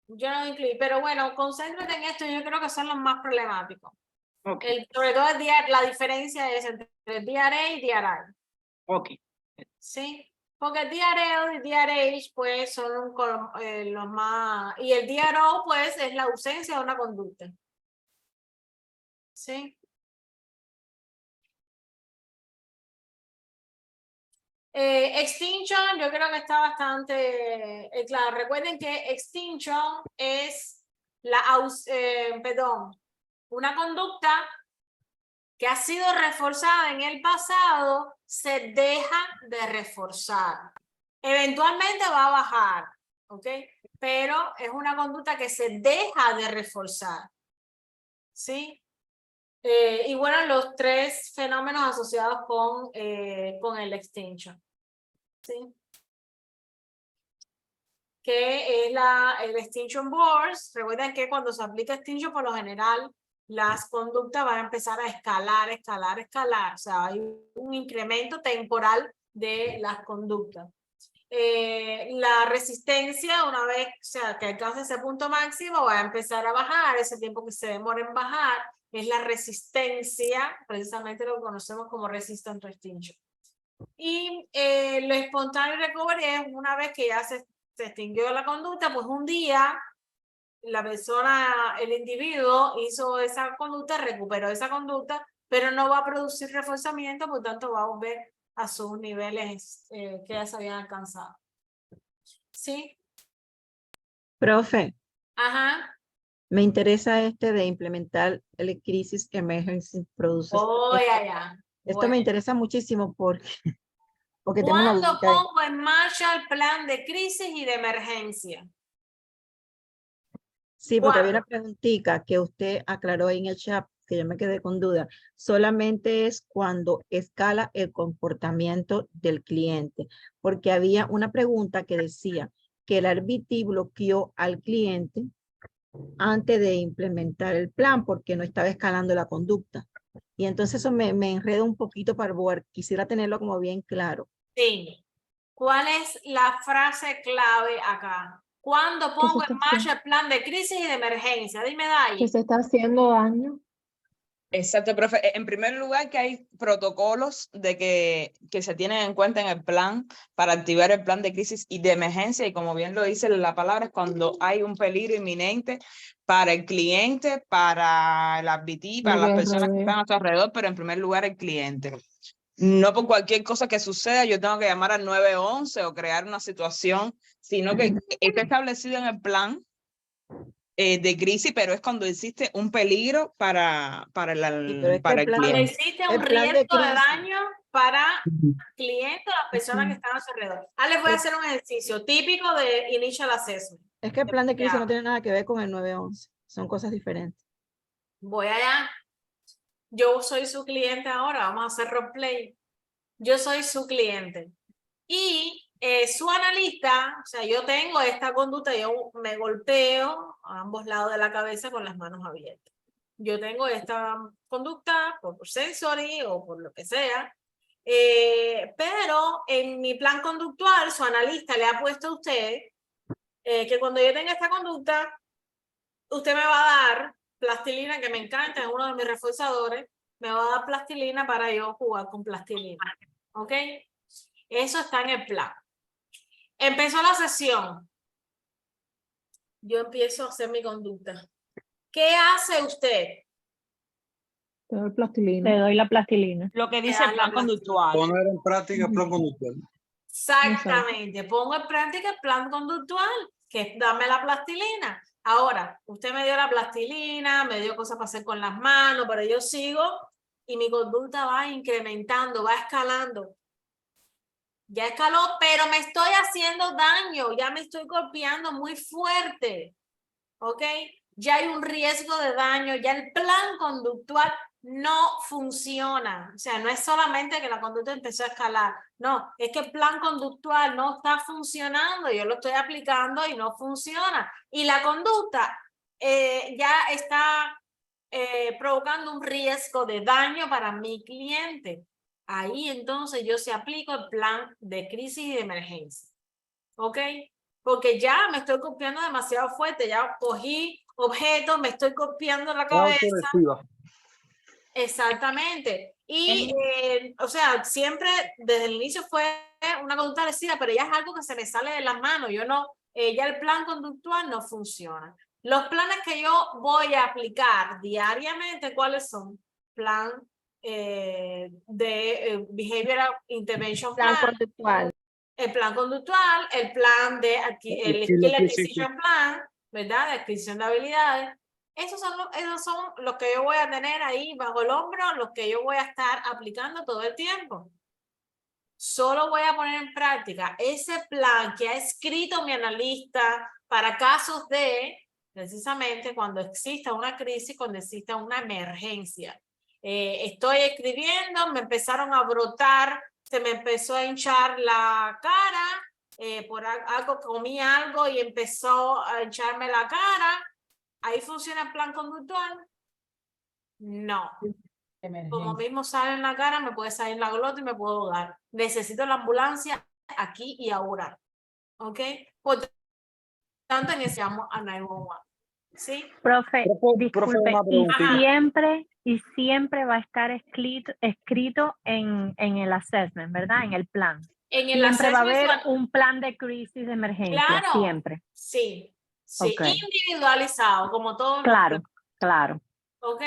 Yo no lo incluí, pero bueno, concéntrate en esto, yo creo que son los más problemáticos. Sobre todo la diferencia es entre DRA y DRI. Ok. Sí, porque el DRL y DRH pues son los más, y el DRO pues es la ausencia de una conducta. Sí. Extinction, yo creo que está bastante claro. Recuerden que extinction es una conducta que ha sido reforzada en el pasado, se deja de reforzar. Eventualmente va a bajar, ¿ok? Pero es una conducta que se deja de reforzar, ¿sí? Y bueno, los tres fenómenos asociados con el extinction, ¿sí? Que es el extinction burst. Recuerden que cuando se aplica extinction, por lo general, las conductas van a empezar a escalar. O sea, hay un incremento temporal de las conductas. La resistencia, una vez que alcance ese punto máximo, va a empezar a bajar. Ese tiempo que se demora en bajar es la resistencia, precisamente lo que conocemos como resistant to extinction. Y lo espontáneo recovery es una vez que ya se extinguió la conducta, pues un día la persona, el individuo hizo esa conducta, recuperó esa conducta, pero no va a producir reforzamiento, por tanto va a volver a sus niveles que ya se habían alcanzado. ¿Sí? Profe, Ajá. me interesa de implementar el Crisis Emergency Process. Esto me interesa muchísimo porque tengo una ¿Cuándo dudita. pongo en marcha el plan de crisis y de emergencia? Sí, porque había una preguntita que usted aclaró ahí en el chat, que yo me quedé con duda. Solamente es cuando escala el comportamiento del cliente, porque había una pregunta que decía que el RBT bloqueó al cliente antes de implementar el plan porque no estaba escalando la conducta. Y entonces eso me enredo un poquito para ver. Quisiera tenerlo como bien claro. Sí. ¿Cuál es la frase clave acá? ¿Cuándo pongo en marcha el plan de crisis y de emergencia? Dime, Day. Que se está haciendo daño. Exacto, profe. En primer lugar, que hay protocolos que se tienen en cuenta en el plan para activar el plan de crisis y de emergencia, y como bien lo dice la palabra, es cuando hay un peligro inminente para el cliente, para el RBT, para las personas que están a su alrededor, pero en primer lugar el cliente. No por cualquier cosa que suceda yo tengo que llamar al 911 o crear una situación, sino que está establecido en el plan de crisis, pero es cuando existe un peligro para el cliente. Cuando existe un riesgo de daño para el cliente o las personas que están a su alrededor. Les voy a hacer un ejercicio típico de Initial Assessment. Es que el plan de crisis no tiene nada que ver con el 911. Son cosas diferentes. Voy allá. Yo soy su cliente ahora. Vamos a hacer roleplay. Yo soy su cliente. Y su analista, o sea, yo tengo esta conducta, yo me golpeo a ambos lados de la cabeza con las manos abiertas. Yo tengo esta conducta por sensory o por lo que sea, pero en mi plan conductual, su analista le ha puesto a usted que cuando yo tenga esta conducta, usted me va a dar plastilina, que me encanta, es uno de mis reforzadores, me va a dar plastilina para yo jugar con plastilina. ¿Ok? Eso está en el plan. Empezó la sesión. Yo empiezo a hacer mi conducta. ¿Qué hace usted? Te doy plastilina. Te doy la plastilina. Lo que dice el plan conductual. Poner en práctica el plan conductual. Exactamente. Pongo en práctica el plan conductual, que es darme la plastilina. Ahora, usted me dio la plastilina, me dio cosas para hacer con las manos, pero yo sigo y mi conducta va incrementando, va escalando. Ya escaló, pero me estoy haciendo daño, ya me estoy golpeando muy fuerte. ¿Ok? Ya hay un riesgo de daño, ya el plan conductual no funciona. O sea, no es solamente que la conducta empezó a escalar, no, es que el plan conductual no está funcionando, yo lo estoy aplicando y no funciona. Y la conducta ya está provocando un riesgo de daño para mi cliente. Ahí entonces yo se aplico el plan de crisis y de emergencia. ¿Ok? Porque ya me estoy golpeando demasiado fuerte, ya cogí objetos, me estoy golpeando la cabeza. Exactamente. Y, o sea, siempre desde el inicio fue una conducta agresiva, pero ya es algo que se me sale de las manos. Yo no, ya el plan conductual no funciona. Los planes que yo voy a aplicar diariamente, ¿cuáles son? Plan de Behavioral Intervention Plan Plan. conductual. El plan conductual, el plan de el Skill Acquisition Plan, ¿verdad? De adquisición de habilidades. Esos son los que yo voy a tener ahí bajo el hombro, los que yo voy a estar aplicando todo el tiempo. Solo voy a poner en práctica ese plan que ha escrito mi analista para casos de, precisamente, cuando exista una crisis, cuando exista una emergencia. Estoy escribiendo, me empezaron a brotar, se me empezó a hinchar la cara, por algo, comí algo y empezó a hincharme la cara. ¿Ahí funciona el plan conductual? No. Como mismo sale en la cara, me puede salir en la glota y me puedo ahogar. Necesito la ambulancia aquí y ahora. ¿Ok? Por tanto, iniciamos a 911. ¿Sí? Profe, disculpe, y siempre va a estar escrito en el assessment, ¿verdad? En el plan. En el siempre va a haber assessment, un plan de crisis de emergencia, claro, siempre. Sí, sí, Okay. individualizado, como todo. Claro, claro. ¿Ok?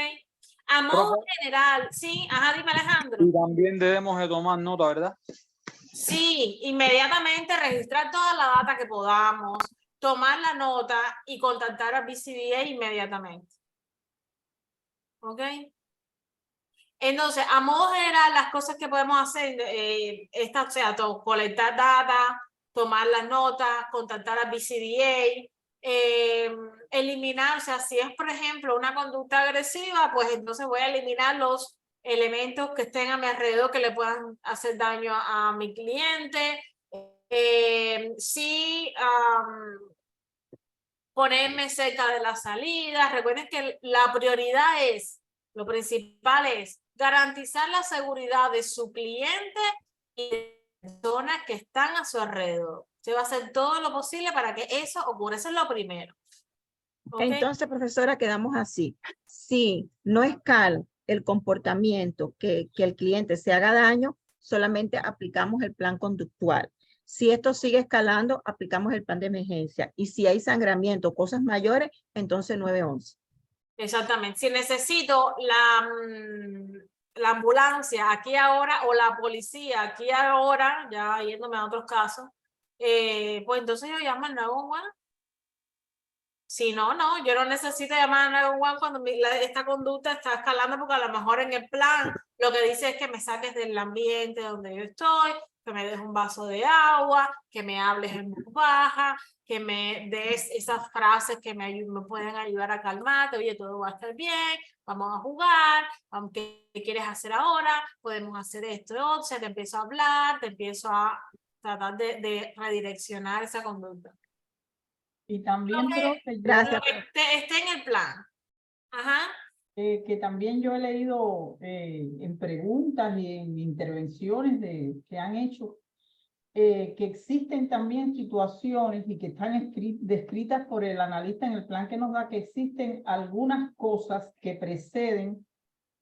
A modo general, sí, ajá, dime Alejandro. Y también debemos de tomar nota, ¿verdad? Sí, inmediatamente registrar toda la data que podamos, tomar la nota y contactar a BCBA inmediatamente. ¿Ok? Entonces, a modo general, las cosas que podemos hacer, o sea, colectar data, tomar las notas, contactar a BCBA, eliminar, o sea, si es, por ejemplo, una conducta agresiva, pues entonces voy a eliminar los elementos que estén a mi alrededor que le puedan hacer daño a mi cliente. Sí, ponerme cerca de la salida. Recuerden que la prioridad es, lo principal es garantizar la seguridad de su cliente y de las personas que están a su alrededor. Se va a hacer todo lo posible para que eso ocurra. Eso es lo primero. ¿Okay? Entonces, profesora, quedamos así. Si no escala el comportamiento que el cliente se haga daño, solamente aplicamos el plan conductual. Si esto sigue escalando, aplicamos el plan de emergencia. Y si hay sangramiento, cosas mayores, entonces 911. Exactamente. Si necesito la ambulancia aquí ahora o la policía aquí ahora, ya yéndome a otros casos, pues entonces yo llamo al 911. Si no, no, yo no necesito llamar al 911 cuando esta conducta está escalando, porque a lo mejor en el plan lo que dice es que me saques del ambiente donde yo estoy, que me des un vaso de agua, que me hables en voz baja, que me des esas frases que me pueden ayudar a calmarte. Oye, todo va a estar bien, vamos a jugar, ¿qué quieres hacer ahora? Podemos hacer esto, o sea, te empiezo a hablar, te empiezo a tratar de redireccionar esa conducta. Y también, profe, Gracias. Esté en el plan. Ajá. Que también yo he leído en preguntas y en intervenciones que han hecho, que existen también situaciones y que están descritas por el analista en el plan que nos da, que existen algunas cosas que preceden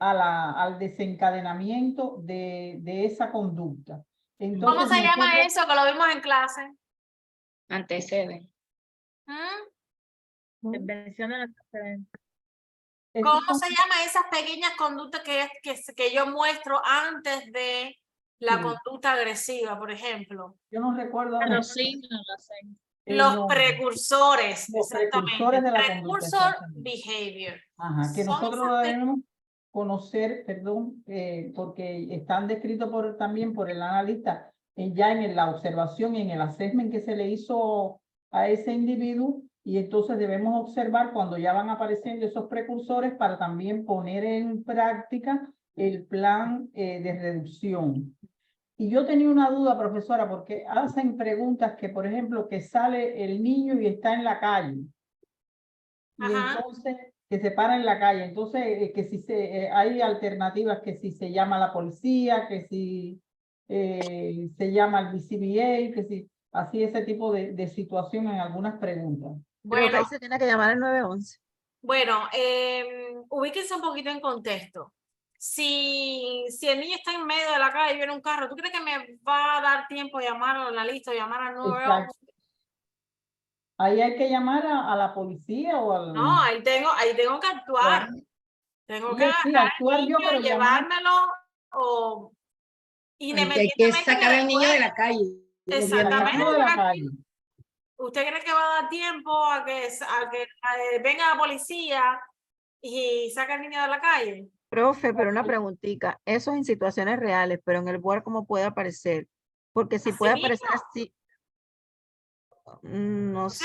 al desencadenamiento de esa conducta. Entonces, ¿Cómo se llama nosotros- eso que lo vimos en clase? Anteceden. Intervención del antecedente. ¿Cómo se llama esas pequeñas conductas que yo muestro antes de la Sí. conducta agresiva, por ejemplo? Yo no recuerdo ahora Los signos, los signos. Los nombre. precursores, Los exactamente. precursores de la conducta, Precursor exactamente. behavior. Ajá, que Son nosotros esas debemos conocer, perdón, porque están descritos también por el analista ya en la observación y en el assessment que se le hizo a ese individuo, y entonces debemos observar cuando ya van apareciendo esos precursores para también poner en práctica el plan de reducción. Y yo tenía una duda, profesora, porque hacen preguntas que, por ejemplo, que sale el niño y está en la calle. Y entonces, que se para en la calle. Entonces, que si hay alternativas, que si se llama a la policía, que si se llama al BCBA, que si así ese tipo de situación en algunas preguntas. Creo que ahí se tiene que llamar al 911. Bueno, ubíquense un poquito en contexto. Si el niño está en medio de la calle y viene un carro, ¿tú crees que me va a dar tiempo de llamar a la lista, llamar al 911? Exacto. Ahí hay que llamar a la policía o al... No, ahí tengo que actuar. Tengo que Sí, agarrar actuar al yo, niño pero y llevármelo o Hay independientemente que sacar al niño de la calle. Exactamente. Sacarlo de la calle. ¿Usted cree que va a dar tiempo a que venga la policía y saque al niño de la calle? Profe, pero una preguntita. Eso es en situaciones reales, pero en el board, ¿cómo puede aparecer? Porque si puede aparecer así, no sé.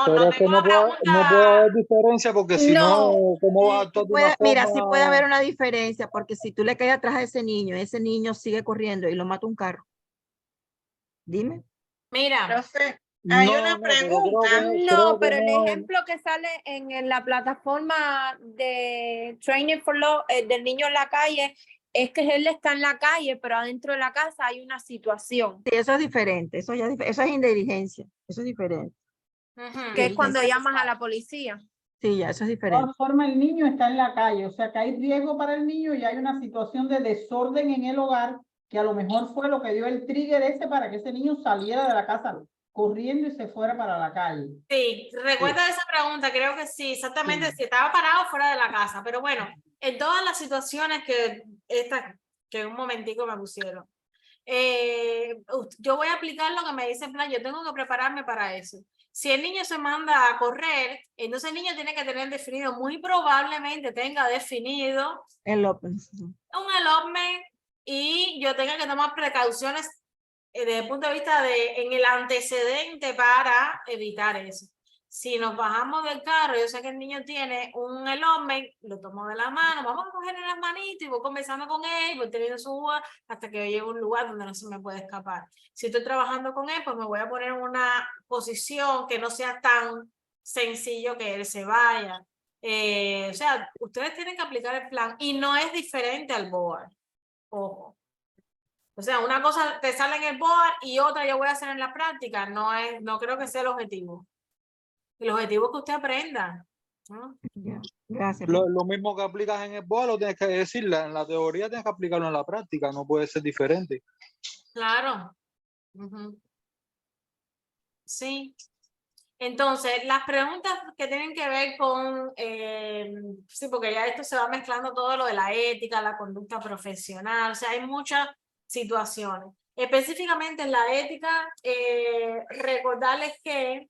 Pero es que no puede haber diferencia porque si no, ¿cómo va a actuar de una forma? Mira, sí puede haber una diferencia, porque si tú le caes atrás a ese niño sigue corriendo y lo mata un carro. Dime. Mira. Profe, hay una pregunta. No, pero el ejemplo que sale en la plataforma de Training for Law del niño en la calle es que él está en la calle, pero adentro de la casa hay una situación. Sí, eso es diferente. Eso es indiligencia. Eso es diferente. Que es cuando llamas a la policía. Sí, ya, eso es De diferente. todas formas, el niño está en la calle, o sea que hay riesgo para el niño y hay una situación de desorden en el hogar que a lo mejor fue lo que dio el trigger ese para que ese niño saliera de la casa corriendo y se fuera para la calle. Sí, recuerda esa pregunta, creo que sí, exactamente, si estaba parado fuera de la casa, pero bueno, en todas las situaciones que un momentico me pusieron, yo voy a aplicar lo que me dice en plan, yo tengo que prepararme para eso. Si el niño se manda a correr, entonces el niño tiene que tener definido, muy probablemente tenga definido un elopement y yo tenga que tomar precauciones desde el punto de vista en el antecedente para evitar eso. Si nos bajamos del carro, yo sé que el niño tiene un elopement, lo tomo de la mano, vamos a cogerle las manitos y voy conversando con él, voy teniendo su uva hasta que yo llegue a un lugar donde no se me puede escapar. Si estoy trabajando con él, pues me voy a poner en una posición que no sea tan sencillo que él se vaya. O sea, ustedes tienen que aplicar el plan y no es diferente al board. Ojo. O sea, una cosa te sale en el board y otra yo voy a hacer en la práctica. No creo que sea el objetivo. El objetivo es que usted aprenda, ¿no? Gracias. Lo mismo que aplicas en el board lo tienes que decir, en la teoría tienes que aplicarlo en la práctica, no puede ser diferente. Claro. Sí. Entonces, las preguntas que tienen que ver con, sí, porque ya esto se va mezclando todo lo de la ética, la conducta profesional, o sea, hay muchas situaciones. Específicamente en la ética, recordarles que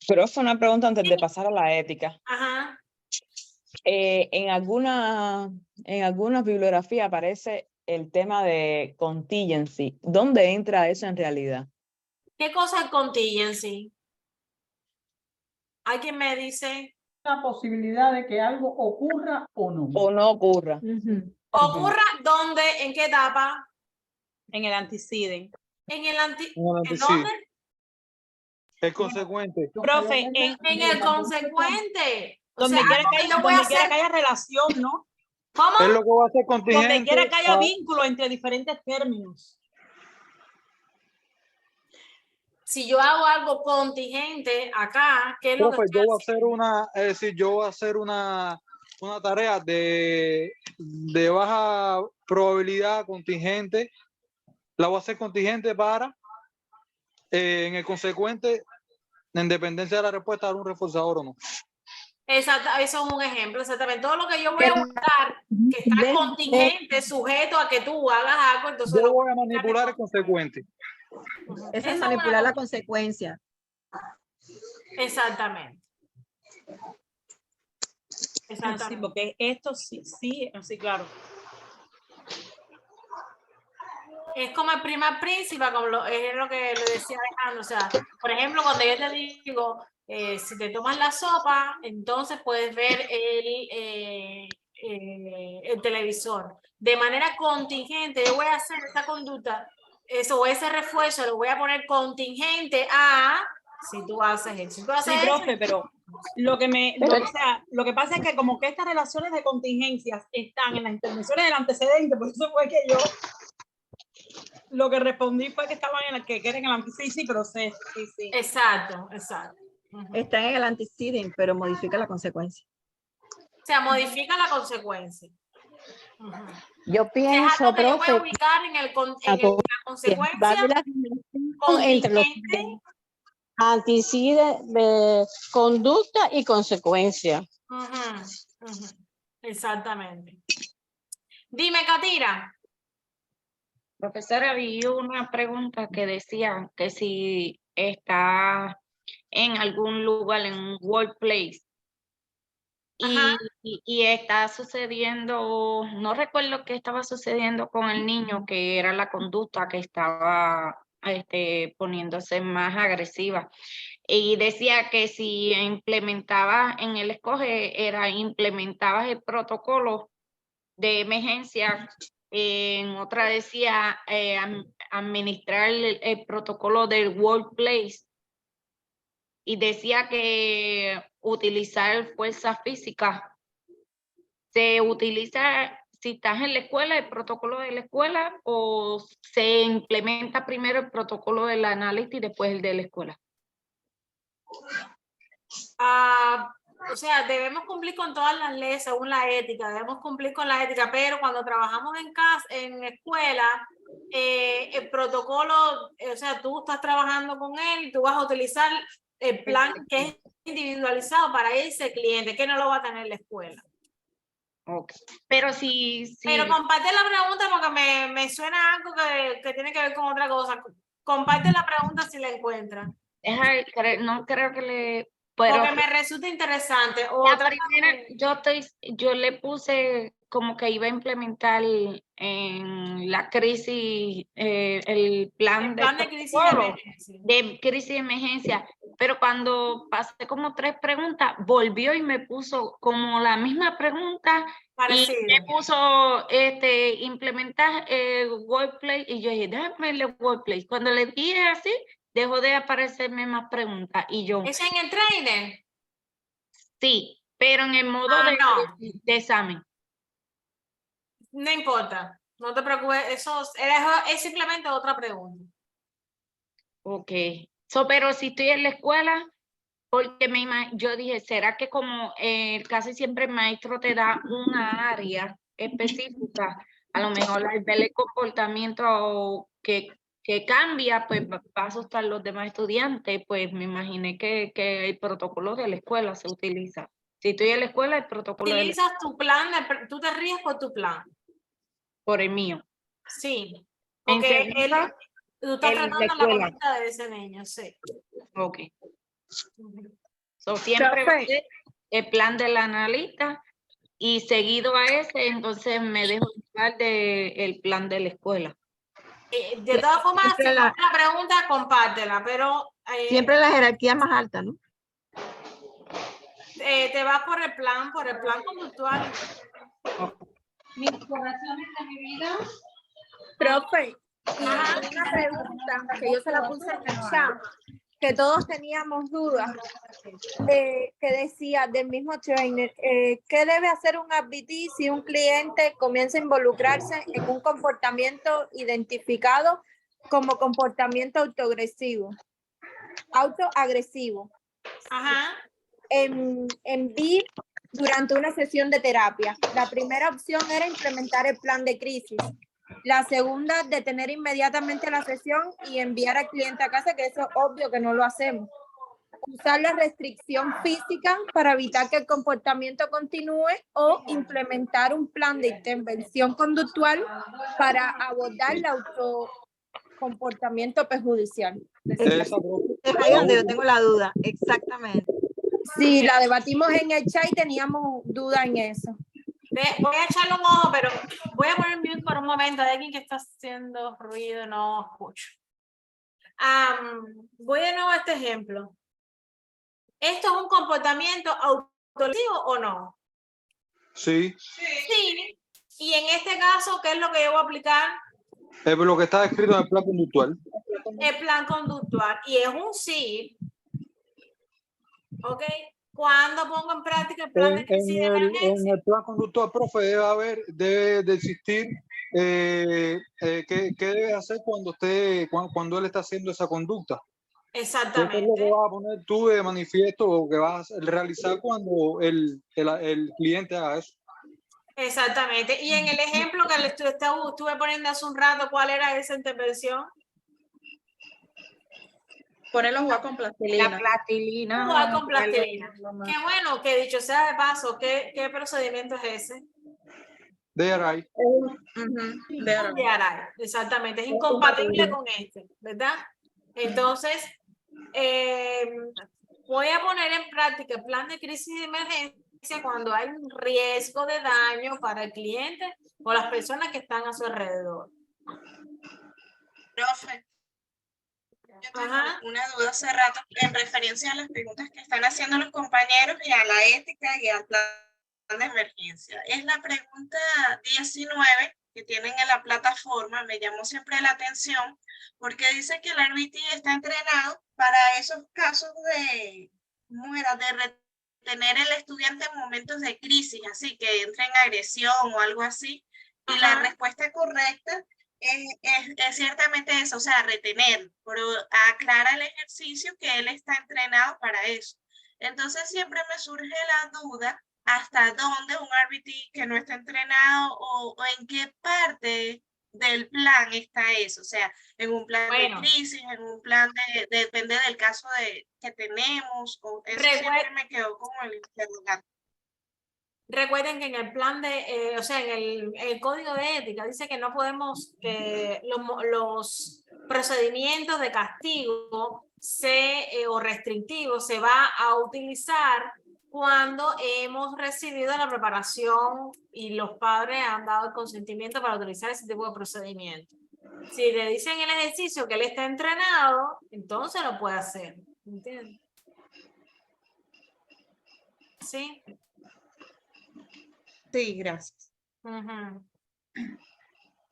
Profe, una pregunta antes de pasar a la ética. ajá, En alguna bibliografía aparece el tema de contingency. ¿Dónde entra eso en realidad? ¿qué cosa es contingency? ¿Hay quien me dice? La posibilidad de que algo ocurra o no. O no ocurra. ¿Ocurra dónde? ¿En qué etapa? En el antecedente. ¿En Sí. dónde? Es consecuente. Profe, En el consecuente. O donde sea, quiera que yo voy a hacer. haya relación, ¿no? ¿Cómo? Es lo que va a ser contingente. Donde quiera que haya vínculo entre diferentes términos. Si yo hago algo contingente acá, ¿qué es lo que Profe, estoy yo voy a hacer una una tarea de baja probabilidad contingente, la voy a hacer contingente para, en el consecuente, en dependencia de la respuesta, dar un reforzador o no. Exacto, eso es un ejemplo, exactamente. Todo lo que yo voy a buscar que está contingente, sujeto a que tú hagas algo, entonces Yo voy a manipular el consecuente. Esa es Esa manipular una- la consecuencia. Exactamente. Sí, porque esto sí, así claro. Es como el primer príncipe, como es lo que le decía Alejandro. O sea, por ejemplo, cuando yo te digo, si te tomas la sopa, entonces puedes ver el televisor. De manera contingente, yo voy a hacer esta conducta, eso o ese refuerzo, lo voy a poner contingente a si tú haces eso. Si tú haces Sí, eso, profe, pero lo que pasa es que como que estas relaciones de contingencias están en las intervenciones del antecedente, por eso fue que yo lo que respondí fue que estaban en la que quieren el antecedente, sí, pero sí. Exacto. Está en el antecedent, pero modifica la consecuencia. O sea, modifica la consecuencia. Yo Es pienso, algo que yo voy a profe, ubicar en la consecuencia darle la relación entre los contingente. antecedentes, conducta y consecuencia. Exactamente. Dime, Katira. Profesora, vi una pregunta que decía que si está en algún lugar, en un workplace, y está sucediendo, no recuerdo qué estaba sucediendo con el niño, que era la conducta que estaba poniéndose más agresiva. Y decía que si implementaba en el implementabas el protocolo de emergencia. En otra decía administrar el protocolo del workplace, y decía que utilizar fuerza física. ¿Se utiliza si estás en la escuela el protocolo de la escuela o se implementa primero el protocolo del análisis y después el de la escuela? O sea, debemos cumplir con todas las leyes según la ética, debemos cumplir con la ética, pero cuando trabajamos en casa, en escuela, el protocolo, o sea, tú estás trabajando con él y tú vas a utilizar el plan que es individualizado para ese cliente, que no lo va a tener en la escuela. Okay. Pero sí. Pero comparte la pregunta porque me suena algo que tiene que ver con otra cosa. Comparte la pregunta si la encuentras. No creo que le... Porque me resulta interesante. La primera, yo le puse como que iba a implementar en la crisis, el plan de crisis de emergencia, pero cuando pasé como 3 preguntas, volvió y me puso como la misma pregunta. Parecida. Y me puso implementar workplace, y yo dije, déjame verle workplace. Cuando le dije así, dejó de aparecerme más preguntas. Y yo... ¿Es en el trainer? Sí, pero en el modo de examen. No importa, no te preocupes, eso es simplemente otra pregunta. Ok, pero si estoy en la escuela, porque yo dije, ¿será que como casi siempre el maestro te da una área específica, a lo mejor al ver el comportamiento que cambia, pues va a asustar a los demás estudiantes? Pues me imaginé que el protocolo de la escuela se utiliza. Si estoy en la escuela, el protocolo ¿Utilizas tu plan? ¿Tú te ríes por tu plan? Por el mío. Sí, porque tú estás tratando la conducta de ese niño, sí. Ok. Siempre el plan del analista y seguido a ese, entonces me dejo llevar del plan de la escuela. De todas formas, si la pregunta, compártela, pero... siempre la jerarquía más alta, ¿no? Te vas por el plan conductual. Mis corazones de mi vida. Profe, y una pregunta que yo se la puse en el chat, que todos teníamos dudas, que decía del mismo trainer, ¿qué debe hacer un RBT si un cliente comienza a involucrarse en un comportamiento identificado como comportamiento autoagresivo? Ajá. En VIP durante una sesión de terapia. La primera opción era implementar el plan de crisis. La segunda, detener inmediatamente la sesión y enviar al cliente a casa, que eso es obvio que no lo hacemos. Usar la restricción física para evitar que el comportamiento continúe o implementar un plan de intervención conductual para abordar el autocomportamiento perjudicial. Es ahí donde yo tengo la duda, exactamente. Sí, la debatimos en el chat y teníamos duda en eso. Voy a echarle un ojo, pero voy a poner mute por un momento. Hay alguien que está haciendo ruido, no escucho. Voy de nuevo a este ejemplo. ¿Esto es un comportamiento autolesivo o no? Sí. Sí. Y en este caso, ¿qué es lo que yo voy a aplicar? Es lo que está escrito en el plan conductual. El plan conductual. Y es un sí. ¿Ok? ¿Cuándo pongo en práctica el plan de crisis de emergencia? En el plan conductual, profe, debe de existir qué debe hacer cuando él está haciendo esa conducta. Exactamente. ¿Qué es lo que vas a poner tú de manifiesto o que vas a realizar cuando el cliente haga eso? Exactamente. Y en el ejemplo que le estuve poniendo hace un rato, ¿cuál era esa intervención? Ponerlo a jugar con plastilina. La plastilina. Jugar con plastilina. Qué bueno, que dicho sea de paso, ¿qué procedimiento es ese? DRI. DRI, exactamente. Es incompatible con este, ¿verdad? Entonces, voy a poner en práctica el plan de crisis de emergencia cuando hay un riesgo de daño para el cliente o las personas que están a su alrededor. Profe, yo tengo una duda hace rato en referencia a las preguntas que están haciendo los compañeros y a la ética y al plan de emergencia. Es la pregunta 19 que tienen en la plataforma, me llamó siempre la atención porque dice que el RBT está entrenado para esos casos de retener el estudiante en momentos de crisis, así que entre en agresión o algo así. Y la respuesta correcta es ciertamente eso, o sea, retener, pero aclara el ejercicio que él está entrenado para eso. Entonces siempre me surge la duda hasta dónde un RBT que no está entrenado o en qué parte del plan está eso, o sea, en un plan de crisis, en un plan depende del caso que tenemos, o eso siempre me quedó como el interrogante. Recuerden que en el plan de, o sea, en el código de ética dice que no podemos, los procedimientos de castigo o restrictivos se va a utilizar cuando hemos recibido la preparación y los padres han dado el consentimiento para utilizar ese tipo de procedimiento. Si le dicen el ejercicio que él está entrenado, entonces lo puede hacer. ¿Entiendes? ¿Sí? Sí, gracias.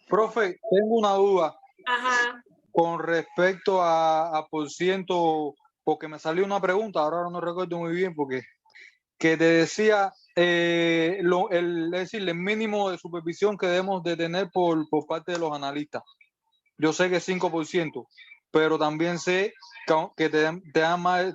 Profe, tengo una duda. Ajá. Con respecto a por ciento, porque me salió una pregunta, ahora no recuerdo muy bien, porque que te decía es decir, el mínimo de supervisión que debemos de tener por parte de los analistas. Yo sé que es 5%, pero también sé que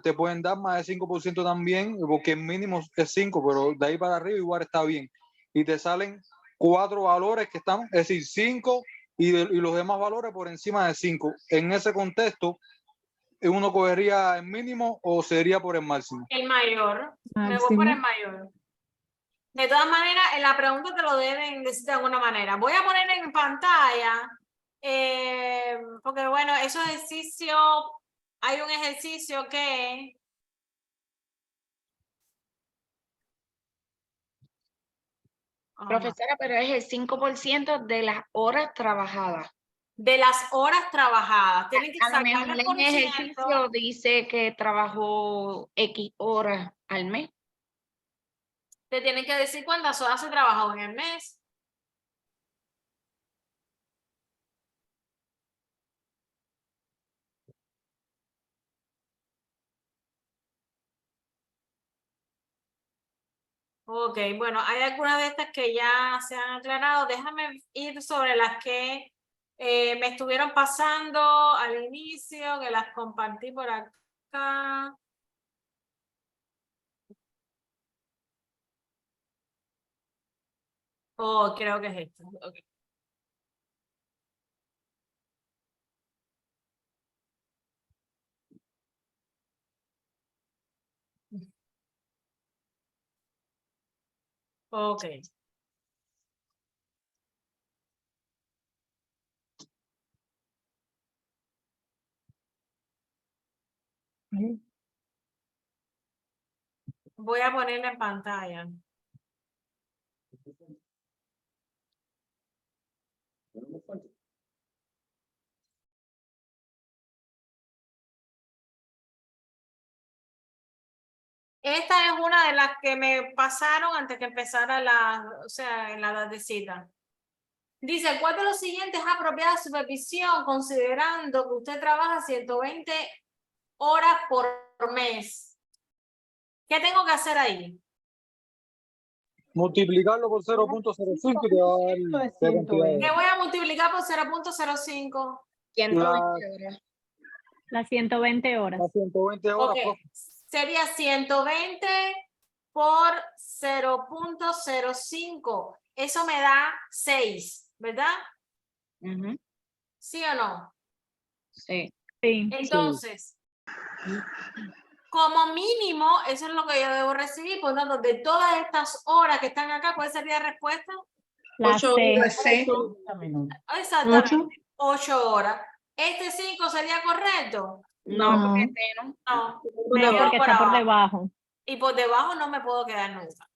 te pueden dar más de 5% también, porque el mínimo es 5, pero de ahí para arriba igual está bien. Y te salen 4 valores que están, es decir, 5 y los demás valores por encima de 5. En ese contexto, ¿uno cogería el mínimo o sería por el máximo? El mayor. Me voy por el mayor. De todas maneras, en la pregunta te lo deben decir de alguna manera. Voy a poner en pantalla, porque bueno, esos ejercicios, hay un ejercicio que... Profesora, pero es el 5% de las horas trabajadas. De las horas trabajadas. Tienen que a lo sacar mejor el en ejercicio dice que trabajó X horas al mes. Te tienen que decir cuántas horas se trabajó en el mes. Ok, bueno, hay algunas de estas que ya se han aclarado. Déjame ir sobre las que me estuvieron pasando al inicio, que las compartí por acá. Oh, creo que es esto. Okay. Okay. Voy a ponerla en pantalla. Esta es una de las que me pasaron antes que empezara o sea, en la tardecita. Dice, ¿cuál de los siguientes es apropiada supervisión considerando que usted trabaja 120 horas por mes? ¿Qué tengo que hacer ahí? Multiplicarlo por 0.05 y te va a dar la cantidad. ¿Qué voy a multiplicar por 0.05? Las 120 horas. Las 120 horas. Okay. Sería 120 por 0.05. Eso me da 6, ¿verdad? ¿Sí o no? Sí. Entonces, como mínimo, eso es lo que yo debo recibir. Por lo tanto, de todas estas horas que están acá, ¿cuál sería la respuesta? Las 6. Exactamente. 8 horas. ¿Este 5 sería correcto? No, porque no. No, porque está por debajo. Y por debajo no me puedo quedar nunca.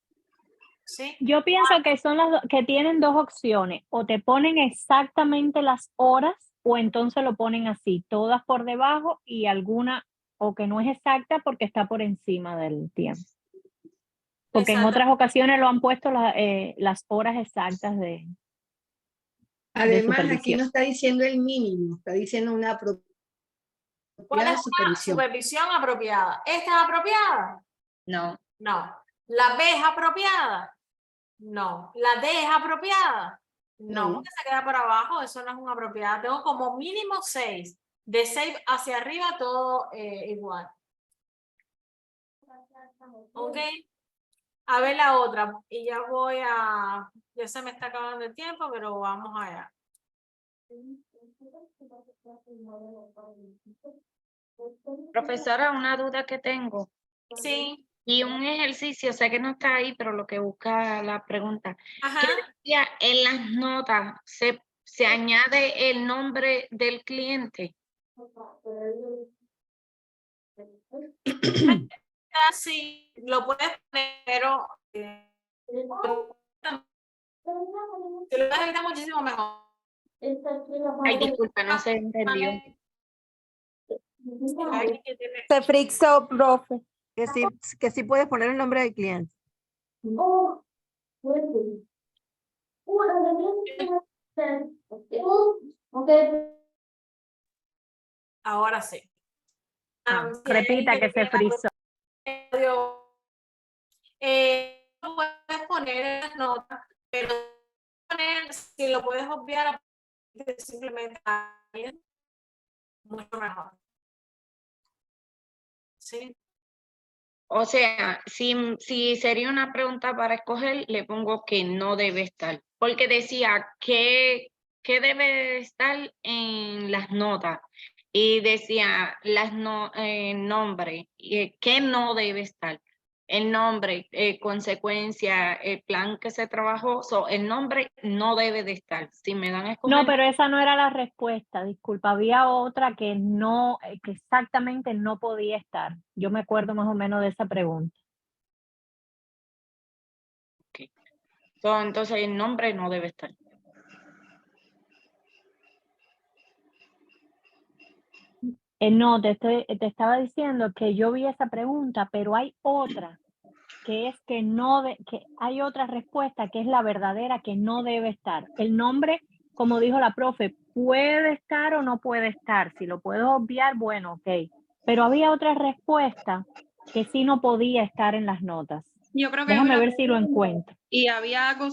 ¿Sí? Yo pienso que son que tienen dos opciones. O te ponen exactamente las horas o entonces lo ponen así, todas por debajo y alguna o que no es exacta porque está por encima del tiempo. Porque en otras ocasiones lo han puesto las horas exactas de Además, aquí supervisión. no está diciendo el mínimo, está diciendo una ¿Cuál apropiada es una supervisión. supervisión apropiada? ¿Esta es apropiada? No. No. ¿La B es apropiada? No. ¿La D es apropiada? No, porque se queda por abajo, eso no es una apropiada. Tengo como mínimo 6. De 6 hacia arriba todo igual. Ok. A ver la otra. Y ya ya se me está acabando el tiempo, pero vamos allá. Profesora, una duda que tengo. Sí. Y un ejercicio, sé que no está ahí, pero lo que busca la pregunta. Ajá. ¿Qué decía en las notas? ¿Se añade el nombre del cliente? Sí, lo puedes poner, pero si lo vas a evitar muchísimo mejor. Ay, disculpa, no se entendió. Se frixó, profe. Que sí puedes poner el nombre del cliente. Ahora sí. Repita que se frizó. Puedes poner en las notas, pero si lo puedes obviar, simplemente mucho mejor. Sí. O sea, si sería una pregunta para escoger, le pongo que no debe estar. Porque decía que debe estar en las notas. Y decía nombre, que no debe estar. El nombre, consecuencia, el plan que se trabajó, el nombre no debe de estar. Si me dan a escoger. No, pero esa no era la respuesta, disculpa, había otra que no, que exactamente no podía estar. Yo me acuerdo más o menos de esa pregunta. Okay. Entonces el nombre no debe estar. No, te estaba diciendo que yo vi esa pregunta, pero hay otra que es que que hay otra respuesta que es la verdadera, que no debe estar. El nombre, como dijo la profe, puede estar o no puede estar. Si lo puedo obviar, bueno, ok. Pero había otra respuesta que sí no podía estar en las notas. Yo creo que Déjame ver si lo encuentro. Y había algo